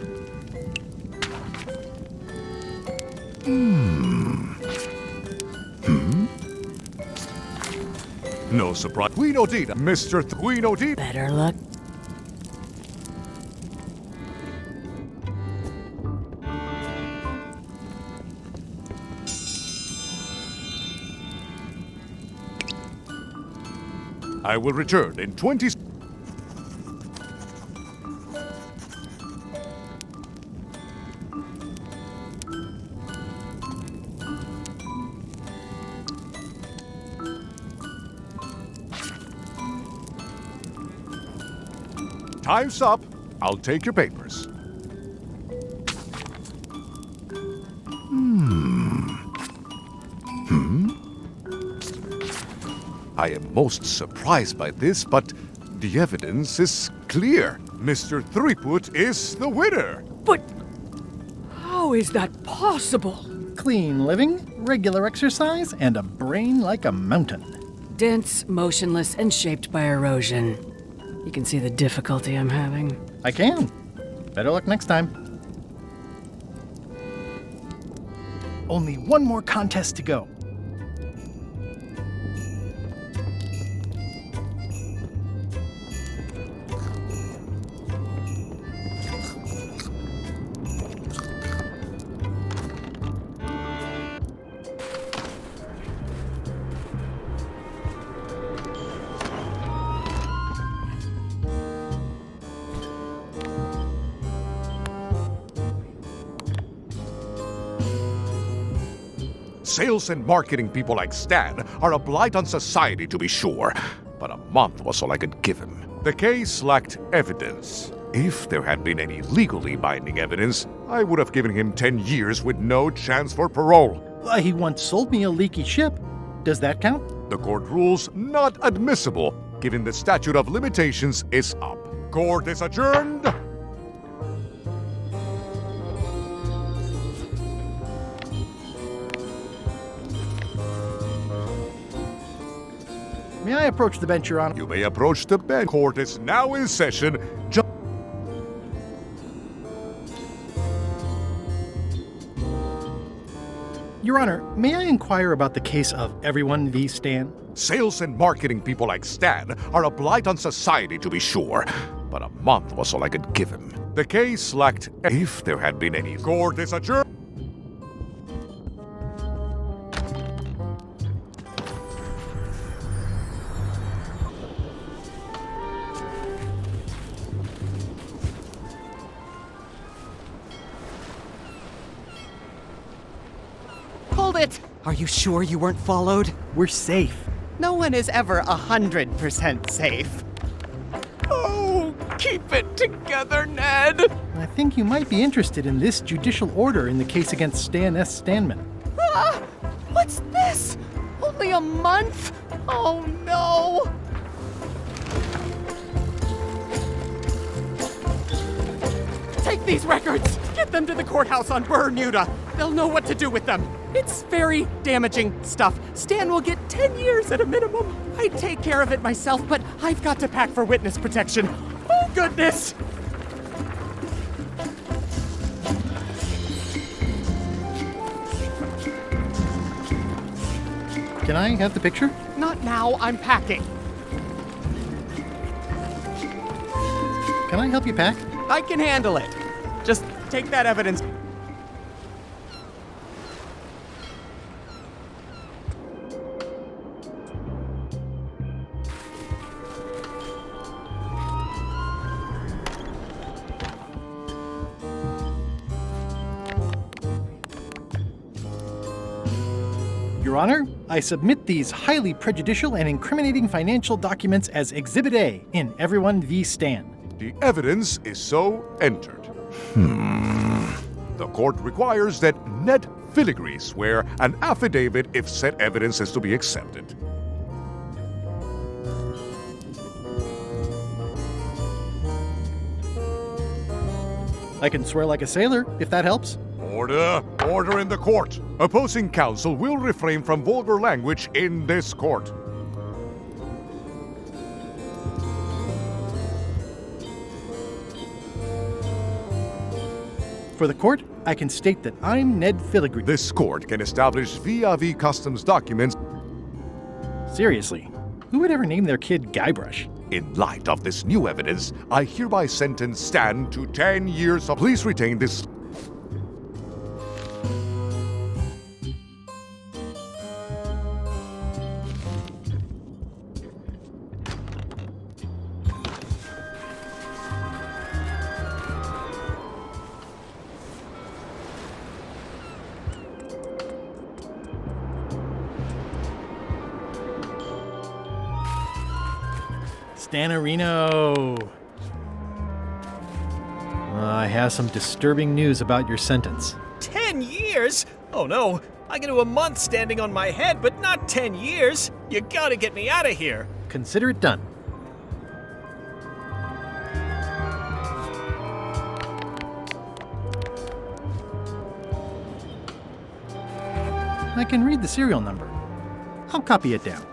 No surprise. Guino Dita, Mr. Guino Dita. Better luck. I will return in 20 Time's up. I'll take your papers. I am most surprised by this, but the evidence is clear. Mr. Threepwood is the winner. But how is that possible? Clean living, regular exercise, and a brain like a mountain. Dense, motionless, and shaped by erosion. You can see the difficulty I'm having. I can. Better luck next time. Only one more contest to go. Sales and marketing people like Stan are a blight on society, to be sure. But a month was all I could give him. The case lacked evidence. If there had been any legally binding evidence, I would have given him 10 years with no chance for parole. He once sold me a leaky ship. Does that count? The court rules not admissible, given the statute of limitations is up. Court is adjourned. May I approach the bench, Your Honor? You may approach the bench. Court is now in session. Your Honor, may I inquire about the case of Everyone v. Stan? Sales and marketing people like Stan are a blight on society, to be sure. But a month was all I could give him. The case lacked... If there had been any... Court is adjourned. Hold it! Are you sure you weren't followed? We're safe. No one is ever 100% safe. Oh, keep it together, Ned! I think you might be interested in this judicial order in the case against Stan S. Stanman. Ah! What's this? Oh Exactly a month? Oh no! Take these records! Get them to the courthouse on Bermuda! They'll know what to do with them. It's very damaging stuff. Stan will get 10 years at a minimum. I'd take care of it myself, but I've got to pack for witness protection. Oh, goodness! Can I have the picture? Not now, I'm packing. Can I help you pack? I can handle it. Just take that evidence. Your Honor, I submit these highly prejudicial and incriminating financial documents as Exhibit A in Everyone v. Stan. The evidence is so entered. The court requires that Ned Filigree swear an affidavit if said evidence is to be accepted. I can swear like a sailor, if that helps. Order! Order in the court! Opposing counsel will refrain from vulgar language in this court. For the court, I can state that I'm Ned Filigree. This court can establish vis-a-vis customs documents. Seriously, who would ever name their kid Guybrush? In light of this new evidence, I hereby sentence Stan to 10 years of... Please retain this... Stanarino. I have some disturbing news about your sentence. 10 years? Oh no, I can do a month standing on my head, but not 10 years. You gotta get me out of here. Consider it done. I can read the serial number. I'll copy it down.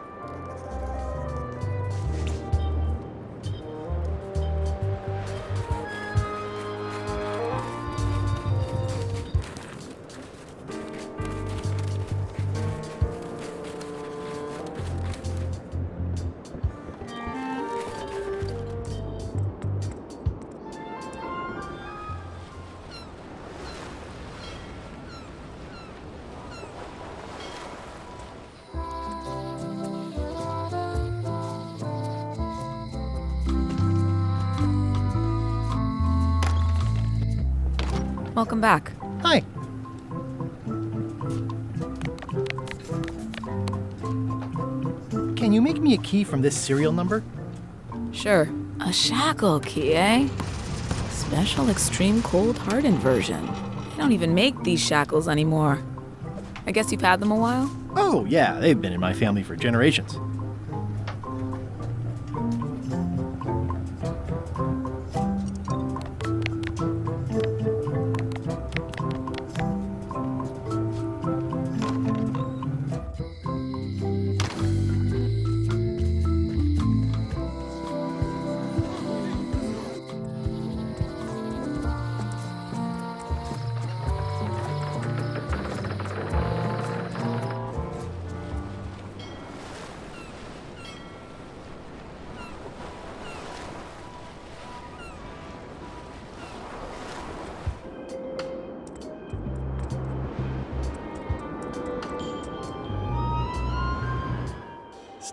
Welcome back. Hi. Can you make me a key from this serial number? Sure. A shackle key, eh? Special extreme cold hardened version. They don't even make these shackles anymore. I guess you've had them a while? Oh, yeah, they've been in my family for generations.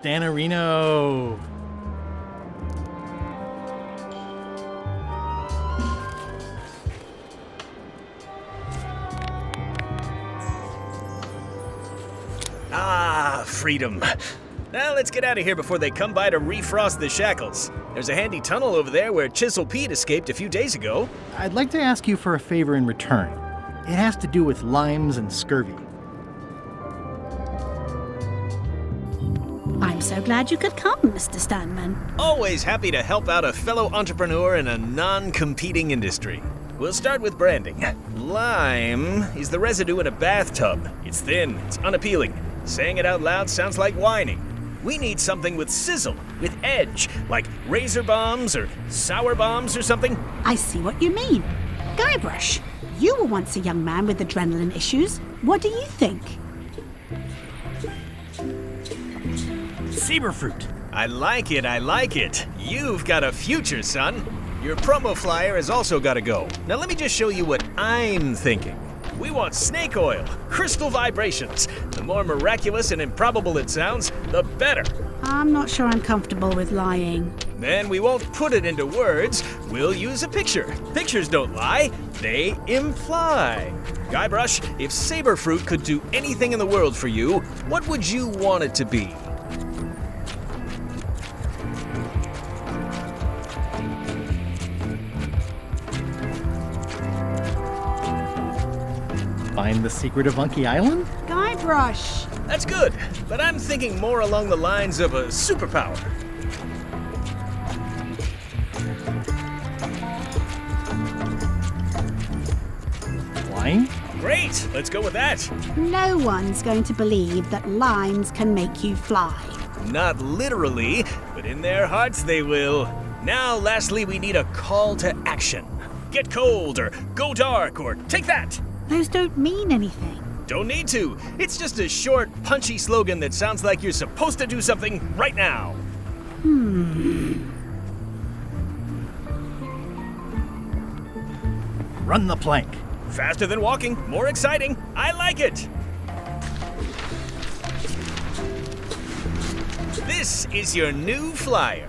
Stanarino. Ah, freedom. Now let's get out of here before they come by to refrost the shackles. There's a handy tunnel over there where Chisel Pete escaped a few days ago. I'd like to ask you for a favor in return. It has to do with limes and scurvy. so glad you could come, Mr. Stanman. Always happy to help out a fellow entrepreneur in a non-competing industry. We'll start with branding. Lime is the residue in a bathtub. It's thin, it's unappealing. Saying it out loud sounds like whining. We need something with sizzle, with edge, like razor bombs or sour bombs or something. I see what you mean. Guybrush, you were once a young man with adrenaline issues. What do you think? Saberfruit. I like it, I like it. You've got a future, son. Your promo flyer has also got to go. Now let me just show you what I'm thinking. We want snake oil, crystal vibrations. The more miraculous and improbable it sounds, the better. I'm not sure I'm comfortable with lying. Then we won't put it into words. We'll use a picture. Pictures don't lie, they imply. Guybrush, if Saberfruit could do anything in the world for you, what would you want it to be? Find the secret of Unky Island? Guybrush! That's good, but I'm thinking more along the lines of a superpower. Flying? Great, let's go with that. No one's going to believe that limes can make you fly. Not literally, but in their hearts they will. Now, lastly, we need a call to action. Get cold, or go dark, or take that. Those don't mean anything. Don't need to. It's just a short, punchy slogan that sounds like you're supposed to do something right now. Run the plank. Faster than walking, more exciting. I like it. This is your new flyer.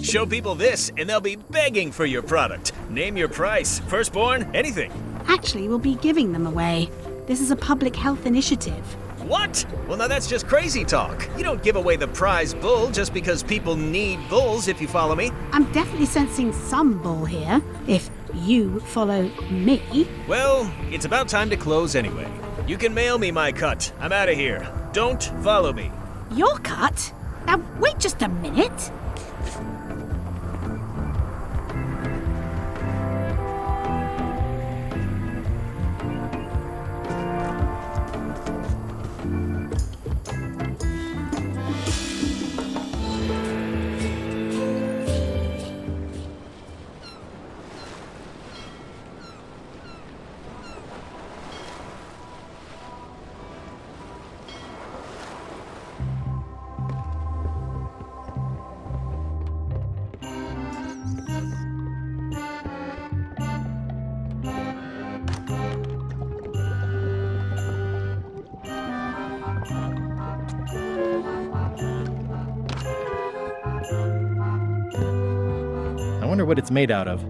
Show people this, and they'll be begging for your product. Name your price, firstborn, anything. Actually, we'll be giving them away. This is a public health initiative. What? Well, now that's just crazy talk. You don't give away the prize bull just because people need bulls, if you follow me. I'm definitely sensing some bull here, if you follow me. Well, it's about time to close anyway. You can mail me my cut. I'm out of here. Don't follow me. Your cut? Now, wait just a minute. I wonder what it's made out of.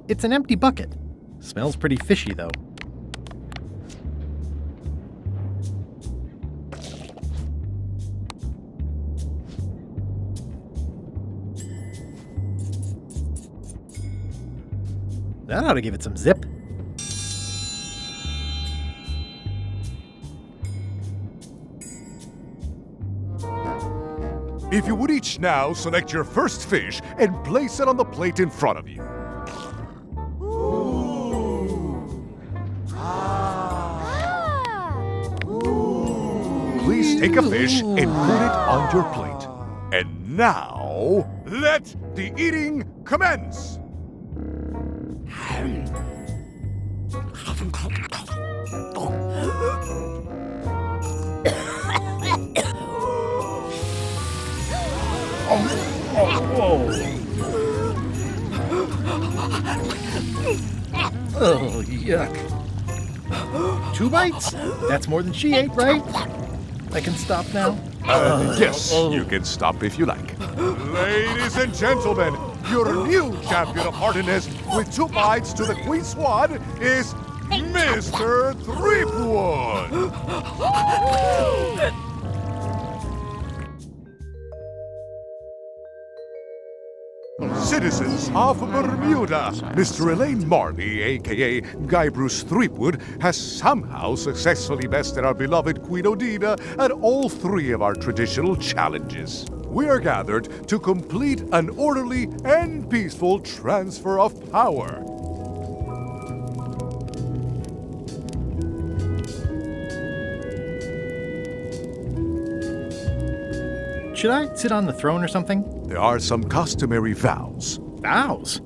It's an empty bucket. Smells pretty fishy, though. That ought to give it some zip. If you would each now select your first fish and place it on the plate in front of you. Please take a fish and put it on your plate. And now, let the eating commence! Oh, yuck. 2 bites? That's more than she ate, right? I can stop now? Yes, you can stop if you like. Ladies and gentlemen, your new champion of hardiness with 2 bites to the Queen Swan is Mr. Threepwood! Citizens of Bermuda, Mr. Elaine Marley, aka Guy Bruce Threepwood, has somehow successfully bested our beloved Queen Odina at all 3 of our traditional challenges. We are gathered to complete an orderly and peaceful transfer of power. Should I sit on the throne or something? There are some customary vows. Vows?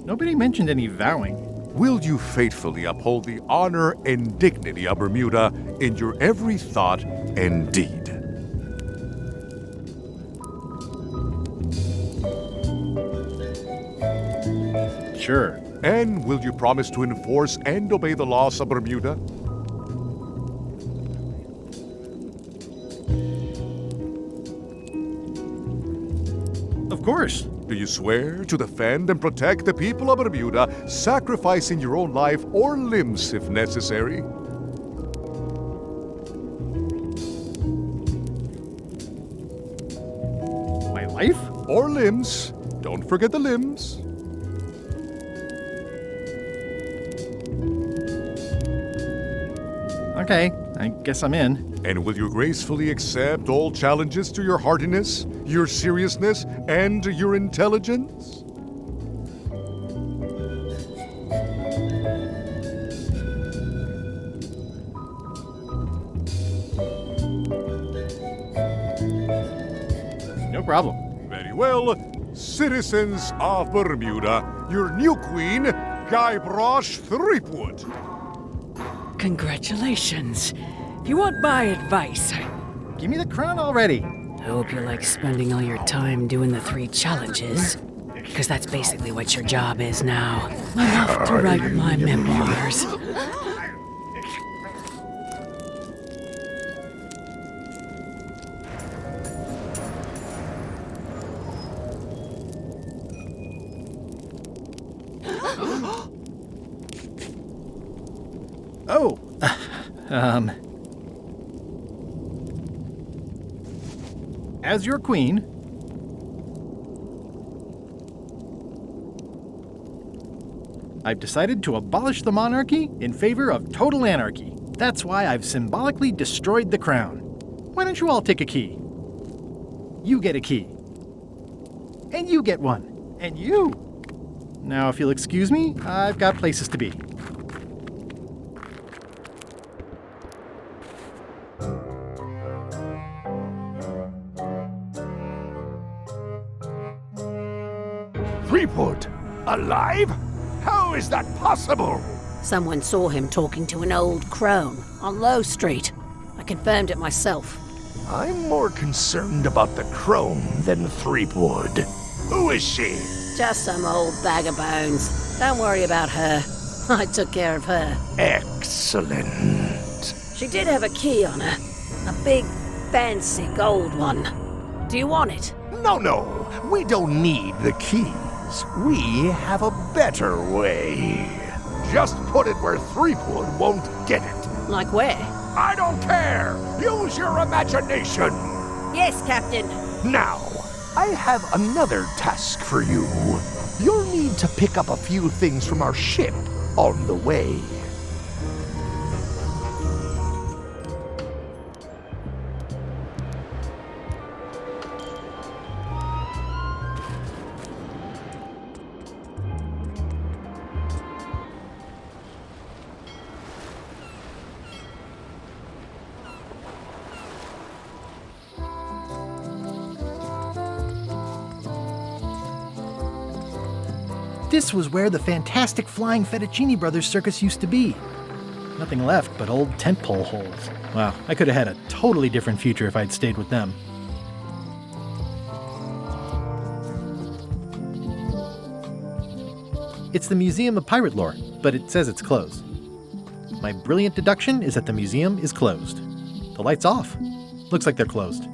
Nobody mentioned any vowing. Will you faithfully uphold the honor and dignity of Bermuda in your every thought and deed? Sure. And will you promise to enforce and obey the laws of Bermuda? Of course. Do you swear to defend and protect the people of Bermuda, sacrificing your own life or limbs if necessary? My life? Or limbs. Don't forget the limbs. Okay, I guess I'm in. And will you gracefully accept all challenges to your hardiness, your seriousness, and your intelligence? No problem. Very well. Citizens of Bermuda, your new queen, Guybrush Threepwood. Congratulations. If you want my advice, give me the crown already. I hope you like spending all your time doing the 3 challenges. Because that's basically what your job is now. I'm off to write my memoirs. Oh, as your queen, I've decided to abolish the monarchy in favor of total anarchy. That's why I've symbolically destroyed the crown. Why don't you all take a key? You get a key. And you get one. And you. Now, if you'll excuse me, I've got places to be. Threepwood? Alive? How is that possible? Someone saw him talking to an old crone on Low Street. I confirmed it myself. I'm more concerned about the crone than Threepwood. Who is she? Just some old bag of bones. Don't worry about her. I took care of her. Excellent. She did have a key on her. A big, fancy gold one. Do you want it? No. We don't need the keys. We have a better way. Just put it where Threepwood won't get it. Like where? I don't care. Use your imagination. Yes, Captain. Now, I have another task for you. You'll need to pick up a few things from our ship on the way. This was where the fantastic Flying Fettuccine Brothers circus used to be. Nothing left but old tentpole holes. Wow, I could have had a totally different future if I'd stayed with them. It's the Museum of Pirate Lore, but it says it's closed. My brilliant deduction is that the museum is closed. The light's off. Looks like they're closed.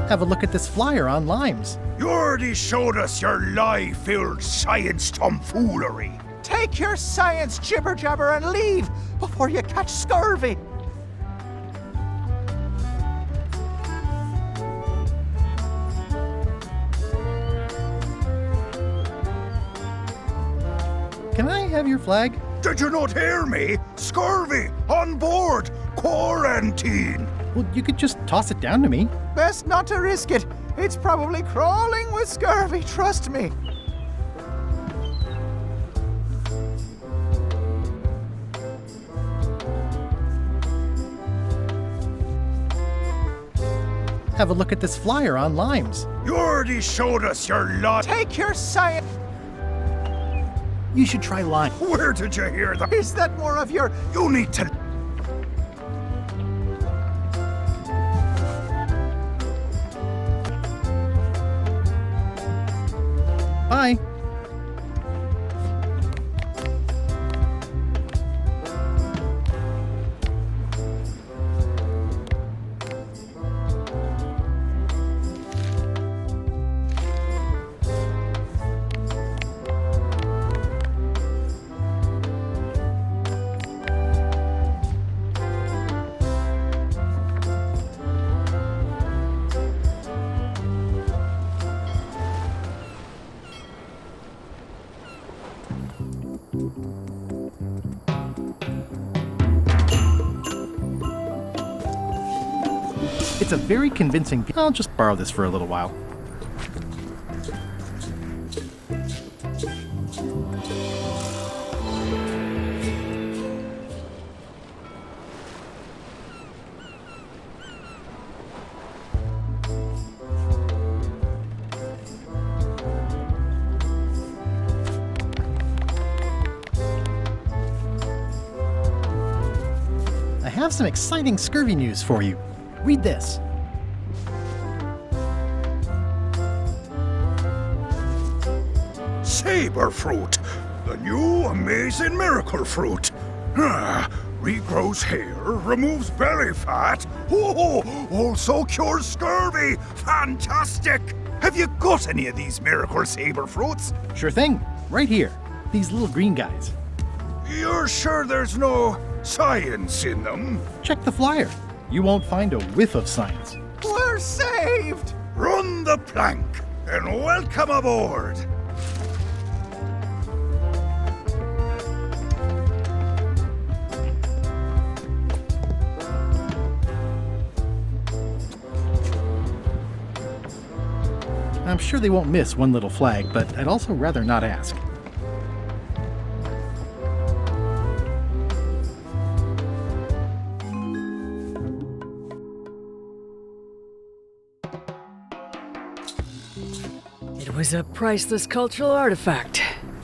Have a look at this flyer on Limes. You already showed us your lie-filled science tomfoolery. Take your science jibber-jabber and leave before you catch scurvy. Can I have your flag? Did you not hear me? Scurvy! On board! Quarantine! Well, you could just toss it down to me. Best not to risk it. It's probably crawling with scurvy, trust me. Have a look at this flyer on Limes. You already showed us your lie. Take your science. You should try Lime. Where did you hear that? Is that more of your... You need to... Bye. It's a very convincing... I'll just borrow this for a little while. I have some exciting scurvy news for you. Read this. Saber fruit, the new amazing miracle fruit. Regrows hair, removes belly fat. Also cures scurvy. Fantastic! Have you got any of these miracle saber fruits? Sure thing. Right here. These little green guys. You're sure there's no science in them? Check the flyer. You won't find a whiff of science. We're saved! Run the plank and welcome aboard. I'm sure they won't miss one little flag, but I'd also rather not ask. It was a priceless cultural artifact,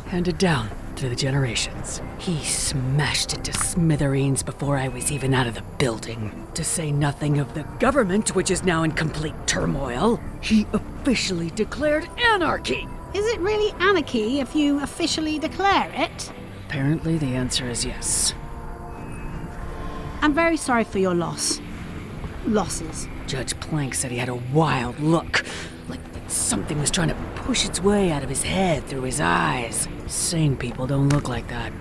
handed down through the generations. He smashed it to smithereens before I was even out of the building. To say nothing of the government, which is now in complete turmoil. He officially declared anarchy! Is it really anarchy if you officially declare it? Apparently the answer is yes. I'm very sorry for your loss. Losses. Judge Plank said he had a wild look, like something was trying to push its way out of his head through his eyes. Sane people don't look like that.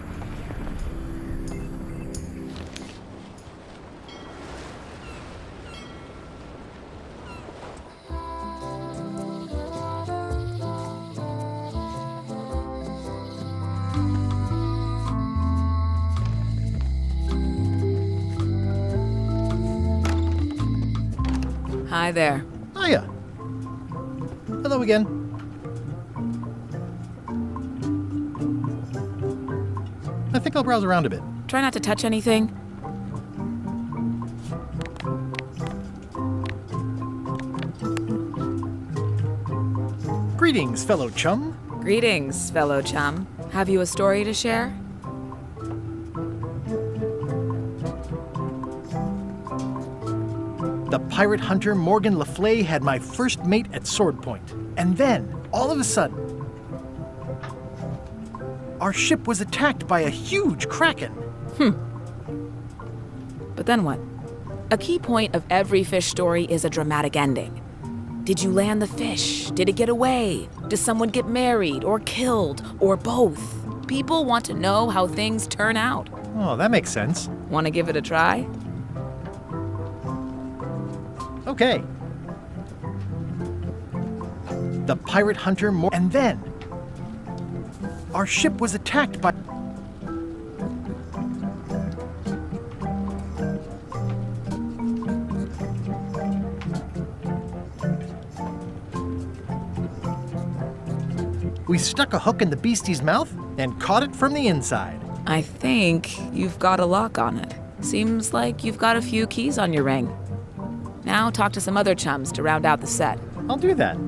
Hi there. Hiya. Hello again. I think I'll browse around a bit. Try not to touch anything. Greetings, fellow chum. Greetings, fellow chum. Have you a story to share? The pirate hunter Morgan LaFlay had my first mate at sword point. And then, all of a sudden, our ship was attacked by a huge kraken. But then what? A key point of every fish story is a dramatic ending. Did you land the fish? Did it get away? Does someone get married or killed or both? People want to know how things turn out. Oh, that makes sense. Want to give it a try? Okay. The pirate hunter and then our ship was attacked by... We stuck a hook in the beastie's mouth and caught it from the inside. I think you've got a lock on it. Seems like you've got a few keys on your ring. Now talk to some other chums to round out the set. I'll do that.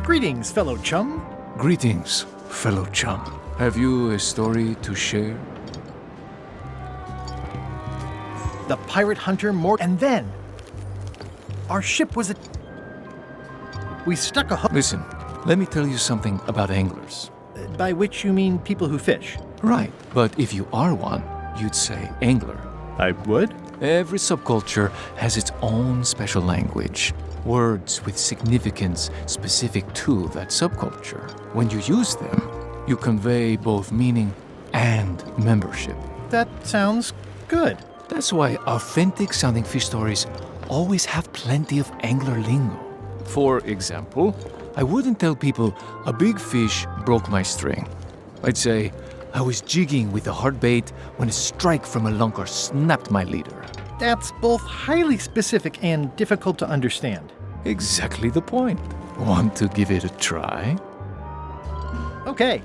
Greetings, fellow chum. Greetings, fellow chum. Have you a story to share? The pirate hunter and then our ship was we stuck a hook. Listen, let me tell you something about anglers. By which you mean people who fish? Right, but if you are one, you'd say angler. I would? Every subculture has its own special language. Words with significance specific to that subculture. When you use them, you convey both meaning and membership. That sounds good. That's why authentic sounding fish stories always have plenty of angler lingo. For example, I wouldn't tell people a big fish broke my string. I'd say I was jigging with a hard bait when a strike from a lunker snapped my leader. That's both highly specific and difficult to understand. Exactly the point. Want to give it a try? Okay.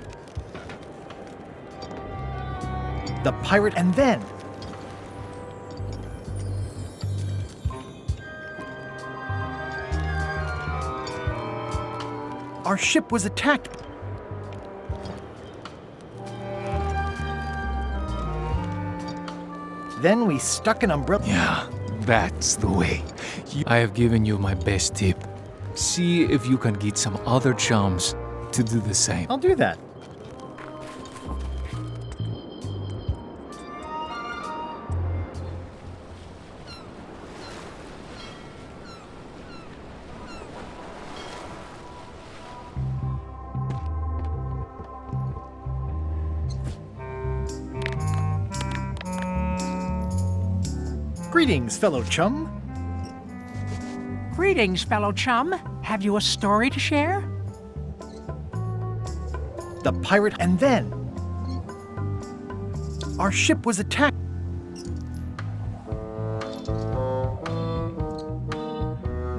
The pirate and then our ship was attacked. Then we stuck an umbrella. Yeah, that's the way. I have given you my best tip. See if you can get some other chums to do the same. I'll do that. Greetings, fellow chum. Greetings, fellow chum. Have you a story to share? The pirate and then our ship was attacked.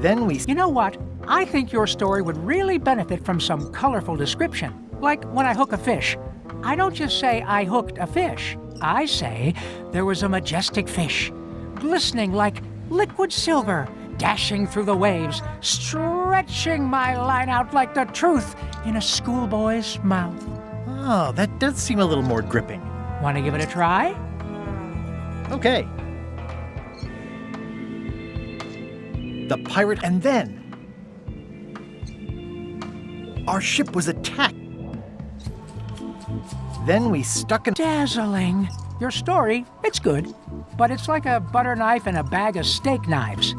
Then we... You know what? I think your story would really benefit from some colorful description. Like when I hook a fish. I don't just say I hooked a fish. I say there was a majestic fish, glistening like liquid silver, dashing through the waves, stretching my line out like the truth in a schoolboy's mouth. Oh, that does seem a little more gripping. Want to give it a try? Okay. The pirate and then our ship was attacked. Then we stuck an... Dazzling. Your story, it's good, but it's like a butter knife and a bag of steak knives.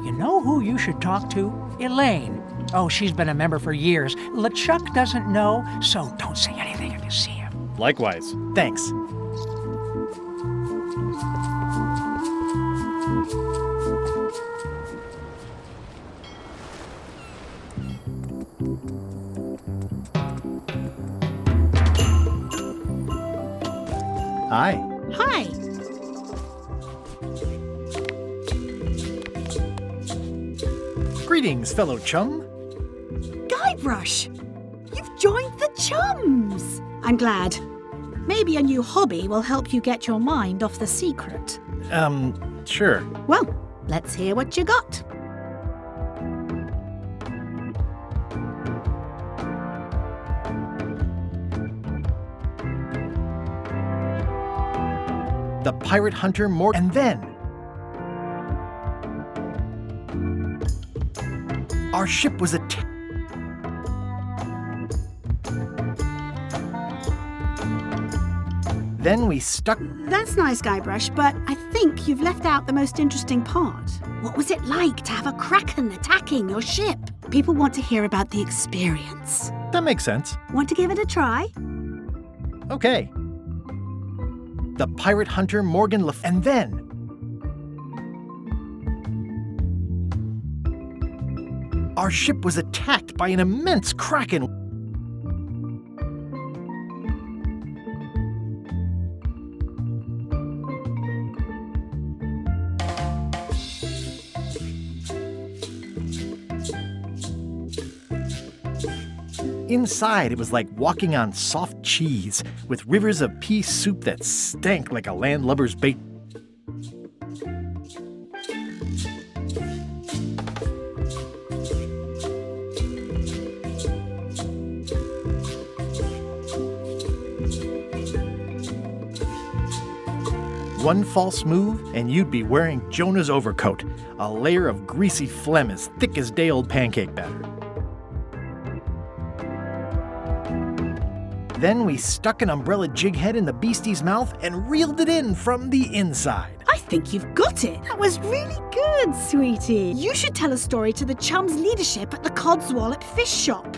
You know who you should talk to? Elaine. Oh, she's been a member for years. LeChuck doesn't know, so don't say anything if you see him. Likewise. Thanks. Hi. Hi. Greetings, fellow chum. Guybrush, you've joined the Chums. I'm glad. Maybe a new hobby will help you get your mind off the secret. Sure. Well, let's hear what you got. The pirate hunter and then our ship was attacked. Then we stuck... That's nice, Guybrush, but I think you've left out the most interesting part. What was it like to have a kraken attacking your ship? People want to hear about the experience. That makes sense. Want to give it a try? Okay. The pirate hunter and then our ship was attacked by an immense kraken. Inside, it was like walking on soft cheese with rivers of pea soup that stank like a landlubber's bait. One false move, and you'd be wearing Jonah's overcoat, a layer of greasy phlegm as thick as day-old pancake batter. Then we stuck an umbrella jig head in the beastie's mouth and reeled it in from the inside. I think you've got it. That was really good, sweetie. You should tell a story to the Chums leadership at the Codswallop Fish Shop.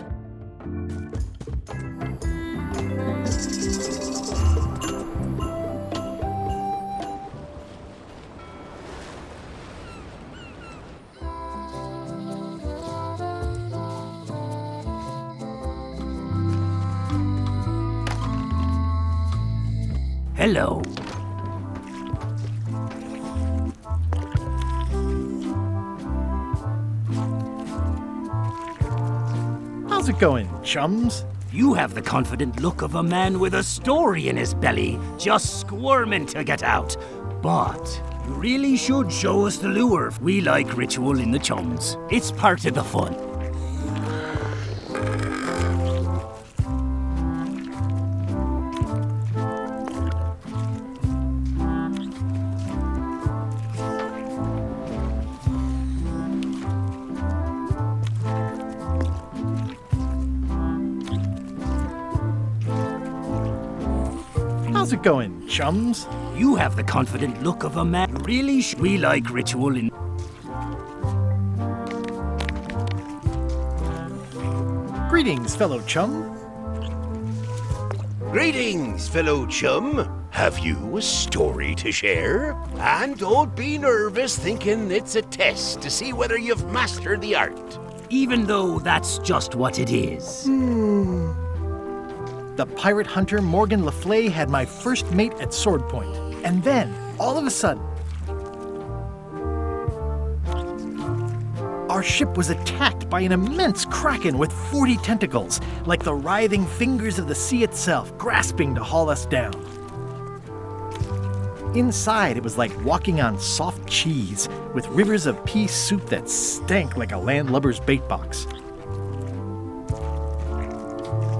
Hello. How's it going, chums? You have the confident look of a man with a story in his belly, just squirming to get out. But you really should show us the lure. We like ritual in the Chums. It's part of the fun. How's it going, chums? You have the confident look of a man. Really, we like ritual in... Greetings, fellow chum. Greetings, fellow chum. Have you a story to share? And don't be nervous thinking it's a test to see whether you've mastered the art. Even though that's just what it is. The pirate hunter Morgan Le Fay had my first mate at sword point. And then, all of a sudden, our ship was attacked by an immense kraken with 40 tentacles, like the writhing fingers of the sea itself, grasping to haul us down. Inside, it was like walking on soft cheese, with rivers of pea soup that stank like a landlubber's bait box.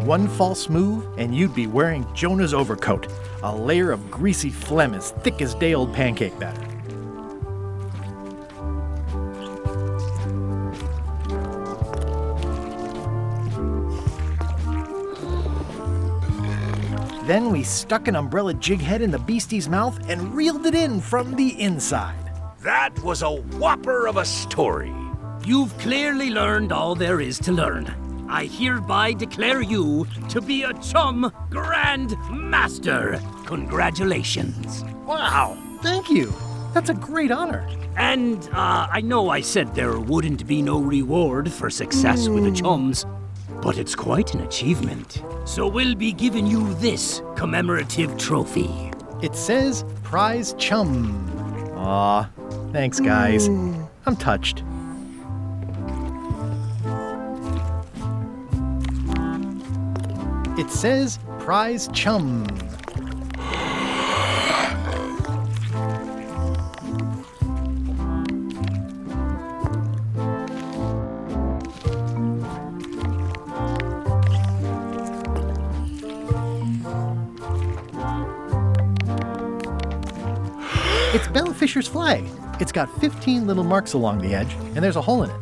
One false move, and you'd be wearing Jonah's overcoat, a layer of greasy phlegm as thick as day-old pancake batter. Then we stuck an umbrella jig head in the beastie's mouth and reeled it in from the inside. That was a whopper of a story. You've clearly learned all there is to learn. I hereby declare you to be a Chum Grand Master. Congratulations. Wow, thank you. That's a great honor. And I know I said there wouldn't be no reward for success with the Chums, but it's quite an achievement. So we'll be giving you this commemorative trophy. It says Prize Chum. Aw, thanks, guys. I'm touched. It says Prize Chum. It's Bella Fisher's flag. It's got 15 little marks along the edge, and there's a hole in it.